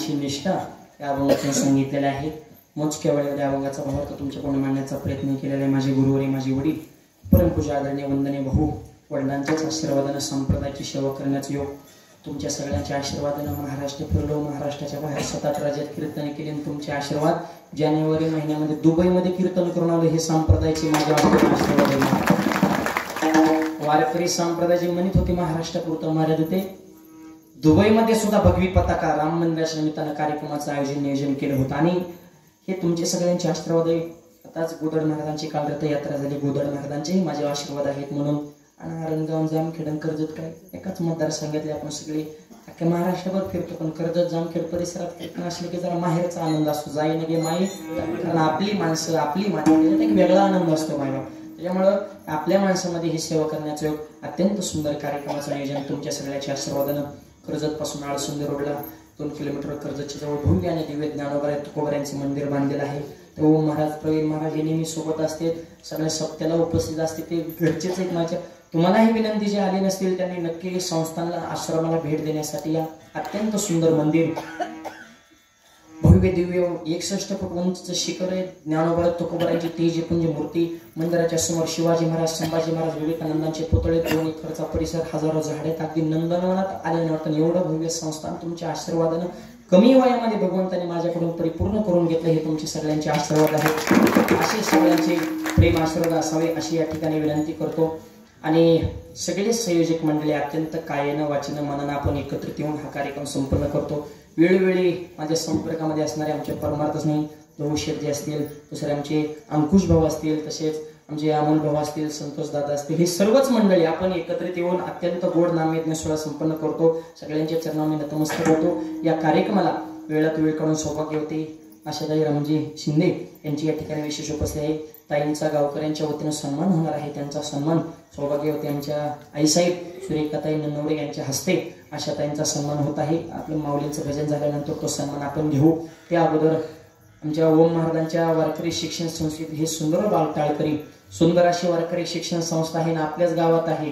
ज्ञानाची निष्ठा या अभंगातून सांगितलेल्या आहेत. मोजक्या वेळेमध्ये अभंगाचा भावार्थ तुमच्याकडून मांडण्याचा प्रयत्न केलेला आहे. माझे गुरुवरी माझे वडील परमपूजा आदरणीय वंदनीय भाऊ वडिलांच्याच आशीर्वादानं संप्रदायाची सेवा करण्याचा योग तुमच्या सगळ्यांच्या आशीर्वादानं महाराष्ट्र फिरलो. महाराष्ट्राच्या बाहेर 7 राज्यात कीर्तन केले. तुमचे आशीर्वाद जानेवारी महिन्यामध्ये दुबईमध्ये कीर्तन करून आलो. हे संप्रदायाचे माझ्या आशीर्वाद आहे. वारकरी संप्रदायाची म्हणत होती महाराष्ट्रापुरतं महाराज होते. दुबईमध्ये सुद्धा भगवी पताका राम मंदिराच्या निमित्तानं कार्यक्रमाचं नियोजन केलं होतं आणि हे तुमचे सगळ्यांचे आशीर्वाद आहे. आताच गोदड महाराजांची काल रथयात्रा झाली. गोदड महाराजांचेही माझे आशीर्वाद आहेत. म्हणून आरणगाव जामखेड कर्जत काय एकाच मतदारसंघातले आपण सगळे अख्ख्या महाराष्ट्रभर फिरतो. पण कर्जत जामखेड परिसरात कीर्तन असले की जरा माहेरचा आनंद असतो. जाई नगे माई, कारण आपली माणसं आपली माती त्याच्यात एक वेगळा आनंद असतो मायबा. त्याच्यामुळं आपल्या माणसामध्ये ही सेवा करण्याचं अत्यंत सुंदर कार्यक्रमाचं नियोजन तुमच्या सगळ्याच्या आशीर्वादानं कर्जत पासून आळसुंदर रोडला 2 किलोमीटर कर्जतच्या जवळ भव्य आणि दिव्य ज्ञानोबा तुकोबाऱ्यांचे मंदिर बांधलेलं आहे. तर ओम महाराज प्रवीण महाराज हे नेहमी सोबत असते. सगळ्या सप्त्याला उपस्थित असते. ते घरचेच एक माझ्या तुम्हालाही विनंती जे आले नसतील त्यांनी नक्की संस्थानला आश्रमाला भेट देण्यासाठी या अत्यंत सुंदर मंदिर भव्य दिव्य 61 फूट उंच शिखर आहे. ज्ञानोबा तुकोबारांची तेजपुंज मूर्ती मंदिराच्या समोर शिवाजी महाराज संभाजी महाराज विवेकानंदांचे पुतळे 2 एकरचा परिसर हजारो झाडे अगदी नंदनवनात आले नव्हतं. एवढं भव्य संस्थान तुमच्या आशीर्वादानं कमी वयामध्ये भगवंताने माझ्याकडून परिपूर्ण करून घेतलं. हे तुमचे सगळ्यांचे आशीर्वाद आहेत. असे सगळ्यांचे प्रेम आशीर्वाद असावे अशी या ठिकाणी विनंती करतो. आणि सगळे संयोजक मंडळी अत्यंत कायेनं वाचेनं मनानं आपण एकत्रित येऊन हा कार्यक्रम संपन्न करतो. वेळोवेळी माझ्या संपर्कामध्ये असणारे आमचे परमार्थ स्नेही भाऊ शेट्टी असतील, दुसरे आमचे अंकुश भाऊ असतील, तसेच आमचे अमोल भाऊ असतील, संतोष दादा असतील, हे सर्वच मंडळी आपण एकत्रित येऊन अत्यंत गोड नामयज्ञ सोहळा संपन्न करतो. सगळ्यांच्या चरणांनी नतमस्तक होतो. या कार्यक्रमाला वेळात वेळ काढून सौभाग्य होते आशाताई रामजी शिंदे यांची या ठिकाणी विशेष उपस्थिती आहे. ताईंचा गावकऱ्यांच्या वतीनं सन्मान होणार आहे. त्यांचा सन्मान सौभाग्य होते आमच्या आईसाहेब सुरेखाताई नन्नवरे यांच्या हस्ते आशाताईंचा सन्मान होत आहे. आपलं माऊलींचं भजन झाल्यानंतर तो सन्मान आपण घेऊ. त्या अगोदर आमच्या ओम महाराजांच्या वारकरी शिक्षण संस्थेत हे सुंदर बालटाळकरी सुंदर अशी वारकरी शिक्षण संस्था आहे ना आपल्याच गावात आहे.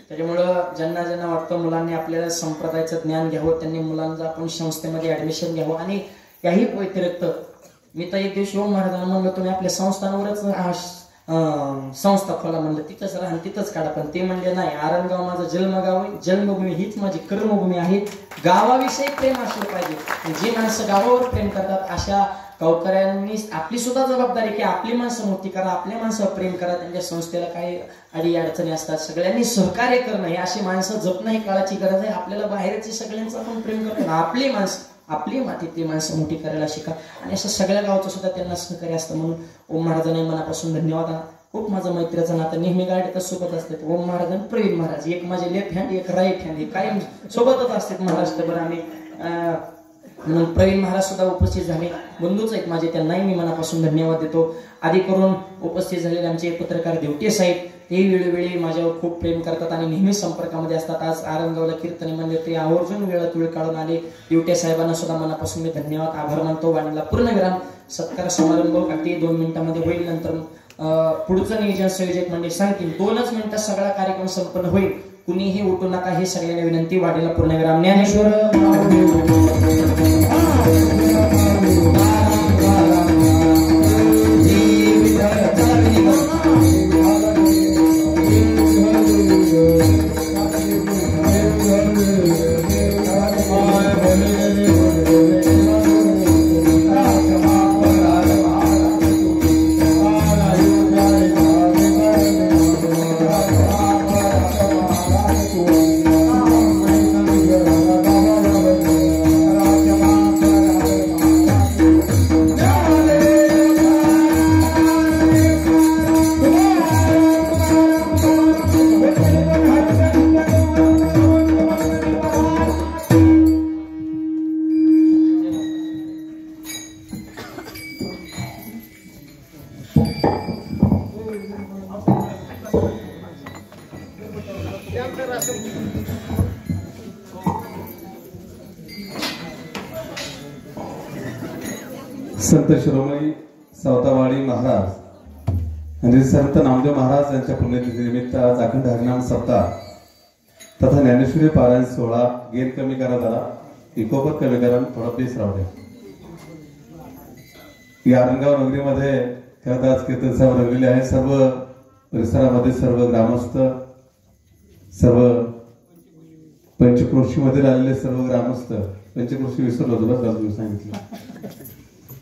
त्याच्यामुळं ज्यांना ज्यांना वाटतं मुलांनी आपल्याला संप्रदायाचं ज्ञान घ्यावं त्यांनी मुलांचं आपण संस्थेमध्ये ऍडमिशन घ्यावं. आणि याही व्यतिरिक्त मी तर एक दिवशी ओम महाराजांना म्हणलं तुम्ही आपल्या संस्थांवरच संस्था खोला म्हणलं, तिथंच राहा तिथंच काढा. पण ते म्हणले नाही, आरणगाव माझं जन्मगाव आहे, जन्मभूमी हीच माझी कर्मभूमी आहे. गावाविषयी प्रेम असलं पाहिजे. जी माणसं गावावर प्रेम करतात अशा गावकऱ्यांनी आपली सुद्धा जबाबदारी की आपली माणसं मोठी करा, आपल्या माणसावर प्रेम करा. त्यांच्या संस्थेला काही अडी अडचणी असतात सगळ्यांनी सहकार्य करणं हे अशी माणसं जपणं ही काळाची गरज आहे. आपल्याला बाहेरची सगळ्यांचं आपण प्रेम करतो. आपली माणसं आपली मातीतली माणसं मोठी करायला शिका. आणि असं सगळ्या गावचं सुद्धा त्यांना सहकार्य असतं. म्हणून ओम महाराजांना मनापासून धन्यवाद. खूप माझं मैत्रीचं नातं नेहमी गाडीतच सोबत असतात. ओम महाराज आणि प्रवीण महाराज एक माझे लेफ्ट हँड एक राईट हँड हे कायम सोबतच असतात महाराष्ट्रभर. आम्ही म्हणून प्रवीण महाराज सुद्धा उपस्थित झाले, बंधूच आहेत माझे, त्यांनाही मी मनापासून धन्यवाद देतो. आधी करून उपस्थित झालेले आमचे पत्रकार देवटे साहेब ते वेळोवेळी माझ्यावर खूप प्रेम करतात आणि नेहमी संपर्कामध्ये असतात. आज आरणगावला कीर्तनी मंदिर ते आवर्जून वेळात वेळ काढून आले. देवटे साहेबांना सुद्धा मनापासून मी धन्यवाद आभार मानतो. वाणीला पूर्णविराम. सत्कार समारंभ अगदी 2 मिनिटांमध्ये होईल. नंतर पुढचं नियोजन संयोजक मंडळी सांगतील. 2च मिनिटात सगळा कार्यक्रम संपन्न होईल. कुणीही उठू नका हे सगळ्यांना विनंती. वाणीला पूर्णविराम. ज्ञानेश्वर संत शिरोमणी सावतावाडी महाराज आणि संत नामदेव महाराज यांच्या पुण्यतिथीनिमित्त आज अखंड हरिनाम सप्ताह तथा ज्ञानेश्वरी पारायण सोहळा गेन कमी करा जरा इकोपत कमी करा, थोडा पीस राहू द्या. या आरणगाव नगरीमध्ये खरं आज कीर्तन सभा रंगलेली आहे. सर्व परिसरामध्ये सर्व ग्रामस्थ, सर्व पंचक्रोशी मधील आलेले सर्व ग्रामस्थ, पंचक्रोशी विसरलो होतो बस तुम्ही सांगितलं,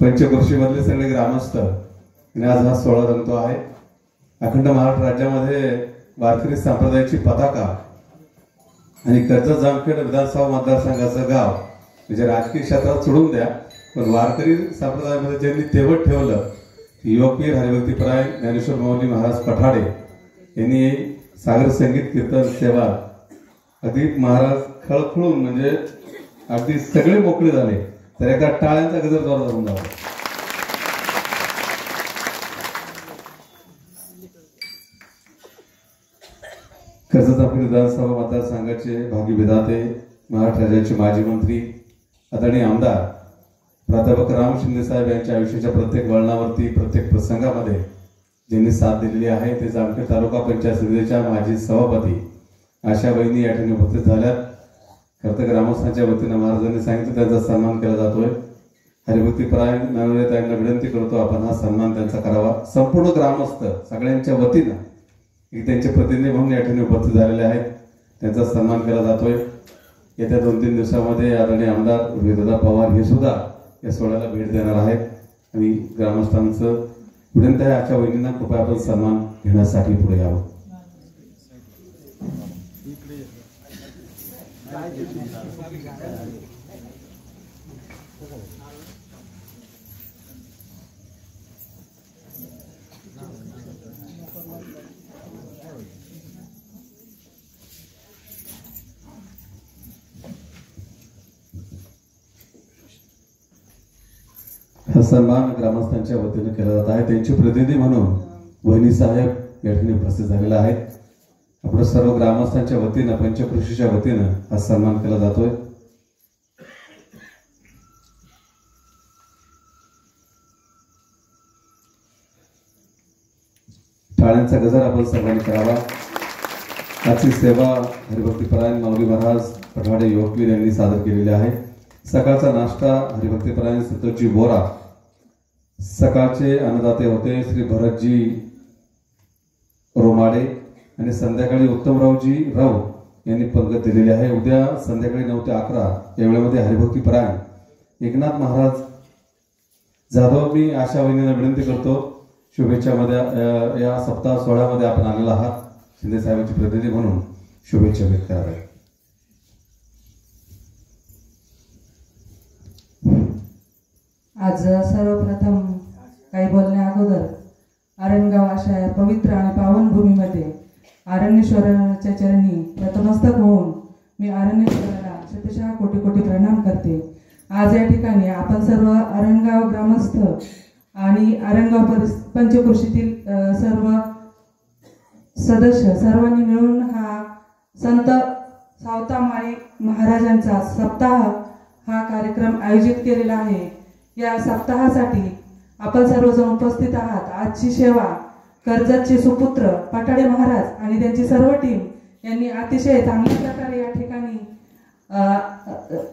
पंचक्रोशी मधले सगळे ग्रामस्थ आणि आज हा सोहळा रंगतो आहे. अखंड महाराष्ट्र राज्यामध्ये वारकरी संप्रदायाची पताका आणि कर्जत जामखेड विधानसभा मतदारसंघाचं गाव म्हणजे राजकीय क्षेत्रात सोडून द्या, पण वारकरी संप्रदायामध्ये ज्यांनी तेवट ठेवलं युवकवीर हरिभक्तीपरायण ज्ञानेश्वर माऊली महाराज पठाडे यांनी सागर संगीत कीर्तन सेवा अगदी महाराज खळखळून म्हणजे अगदी सगळे मोकळे झाले. तर एका टाळ्यांचा गजर जोरात होऊन जावा. कर्जत जामखेड विधानसभा मतदारसंघाचे भागी विधाते, महाराष्ट्र राज्याचे माजी मंत्री आदरणीय आमदार प्राध्यापक राम शिंदे साहेब यांच्या आयुष्याच्या प्रत्येक वळणावरती प्रत्येक प्रसंगामध्ये ज्यांनी साथ दिलेली आहे ते जामखेड तालुका पंचायत समितीच्या माजी सभापती आशा वहिनी या ठिकाणी उपस्थित झाल्यात. खरं तर ग्रामस्थांच्या वतीनं महाराजांनी सांगितलं त्यांचा सन्मान केला जातोय. हरिभक्तीपरायण ज्ञानोदय ताईंना विनंती करतो आपण हा सन्मान त्यांचा करावा. संपूर्ण ग्रामस्थ सगळ्यांच्या वतीनं त्यांचे प्रतिनिधी म्हणून या ठिकाणी उपस्थित झालेले आहेत, त्यांचा सन्मान केला जातोय. येत्या 2-3 दिवसामध्ये आदरणीय आमदार रोहितदादा पवार हे सुद्धा या सोहळ्याला भेट देणार आहेत आणि ग्रामस्थांचं विनंती आहे आशा वहिनींना कृपया आपण सन्मान घेण्यासाठी पुढे यावं. हा सन्मान ग्रामस्थांच्या वतीने केला जात आहे. त्यांचे प्रतिनिधी म्हणून वहिनी साहेब या ठिकाणी उपस्थित झालेले आहेत. आपण सर्व ग्रामस्थांच्या वतीनं पंचक्रोशीच्या वतीनं हा सन्मान केला जातोय. टाळ्यांचा गजर आपण सर्वांनी करावा. आजची सेवा हरिभक्तीपरायण माऊली महाराज पठाडे युवकवीर यांनी सादर केलेली आहे. सकाळचा नाश्ता हरिभक्तीपरायण संतोषजी बोरा, सकाळचे अन्नदाते होते श्री भरतजी रोमाडे आणि संध्याकाळी उत्तमरावजी राव यांनी पंगत दिलेली आहे. उद्या संध्याकाळी 9 ते 11 या वेळेमध्ये हरिभक्तीपरायण एकनाथ महाराज जाधव. मी आशा वहिनींना विनंती करतो शुभेच्छामध्ये या सप्ताह सोहळ्यामध्ये आपण आलेला आहात, शिंदे साहेबांचे प्रतिनिधी म्हणून शुभेच्छा व्यक्त कराव्या. आज सर्वप्रथम काही बोलण्या अगोदर आरणगाव अशा या पवित्र आणि पावन भूमीमध्ये आरण्येश्वराच्या चरणी नतमस्तक होऊन मी आरण्येश्वराला शतशः कोटी कोटी प्रणाम करते. आज या ठिकाणी आपण सर्व आरणगाव ग्रामस्थ आणि आरणगाव पंचक्रोशीतील सर्व सदस्य सर्वांनी मिळून हा संत सावतामाळी महाराजांचा सप्ताह हा कार्यक्रम आयोजित केलेला आहे. या सप्ताहासाठी आपण सर्वजण उपस्थित आहात. आजची सेवा कर्जतचे सुपुत्र पठाडे महाराज आणि त्यांची सर्व टीम यांनी अतिशय चांगल्या प्रकारे या ठिकाणी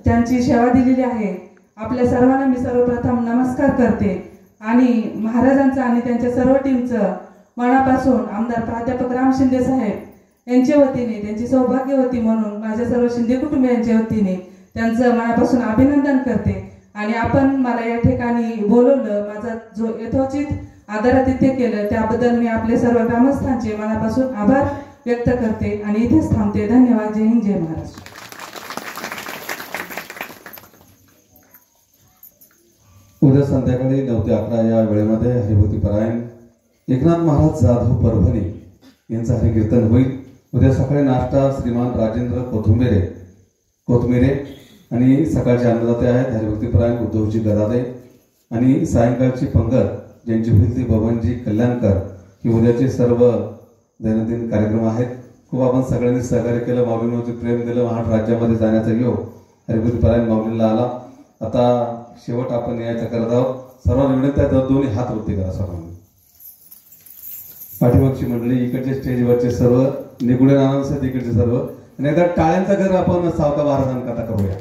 त्यांची सेवा दिलेली आहे. आपल्या सर्वांना मी सर्वप्रथम नमस्कार करते आणि महाराजांचा आणि त्यांच्या सर्व टीमचं मनापासून आमदार प्राध्यापक राम शिंदे साहेब यांच्या वतीने, त्यांची सौभाग्यवती म्हणून माझ्या सर्व शिंदे कुटुंबियांच्या वतीने त्यांचं मनापासून अभिनंदन करते. आणि आपण मला या ठिकाणी बोलवलं, माझा जो यथोचित आदरातिथ्य केलं त्याबद्दल मी आपले सर्व ग्रामस्थांचे मनापासून आभार व्यक्त करते आणि इथेच थांबते. धन्यवाद. जय हिंद, जय महाराष्ट्र. उद्या संध्याकाळी 9 ते 11 या वेळेमध्ये हरिभक्तीपरायण एकनाथ महाराज जाधव परभणी यांचं हरिकीर्तन होईल. उद्या सकाळी नाश्ता श्रीमान राजेंद्र कोथमिरे आणि सकाळचे अन्नदाते आहेत हरिभक्तीपरायण उद्धवजी गदादे आणि सायंकाळची पंगत ज्यांची होईल ती बबनजी कल्याणकर. ही उद्याचे सर्व दैनंदिन कार्यक्रम आहेत. खूप आपण सगळ्यांनी सहकार्य केलं, माऊलींवरती प्रेम दिलं. महाराष्ट्र राज्यामध्ये जाण्याचा योग हरिभक्तीपरायण माऊलींना आला. आता शेवट आपण यायचं करत आहोत. सर्वांना विनंती आहे दोन्ही हात वरती करा सर्वांनी. पाठीमागची मंडळी, इकडचे स्टेजवरचे सर्व, निगुडे नानांसह इकडचे सर्व, आणि एकदा टाळ्यांचा घर आपण सावता महाराजांकरता करूया.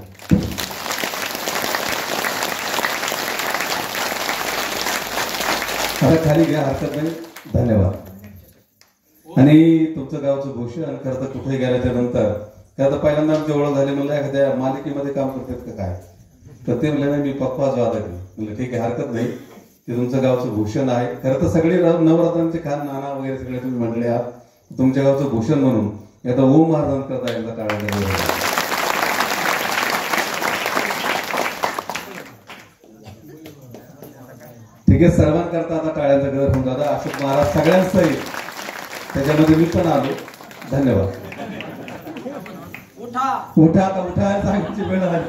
आता खाली घ्या, हरकत नाही. धन्यवाद. आणि तुमचं गावचं भूषण खरं तर कुठे गेल्याच्या नंतर खरं तर पहिल्यांदा आमची ओळख झाली, म्हणलं एखाद्या मालिकेमध्ये काम करतात का काय, तर ते म्हणले नाही मी पप्पा वादक आहे. म्हणलं ठीक आहे, हरकत नाही. ते तुमचं गावचं भूषण आहे. खरं तर सगळे नवरात्रांचे खान नाना वगैरे सगळे तुम्ही म्हणले आहात, तुमच्या गावचं भूषण म्हणून आता ओम महाराज करता यांचा टाळ्या. ठीक आहे, सर्वांकरता आता टाळ्यांचा गजर होऊन दादा अशोक महाराज सगळ्यांसहित, त्याच्यामध्ये मी पण आलो. धन्यवाद. उठा आता, उठा सांगायची वेळ आली.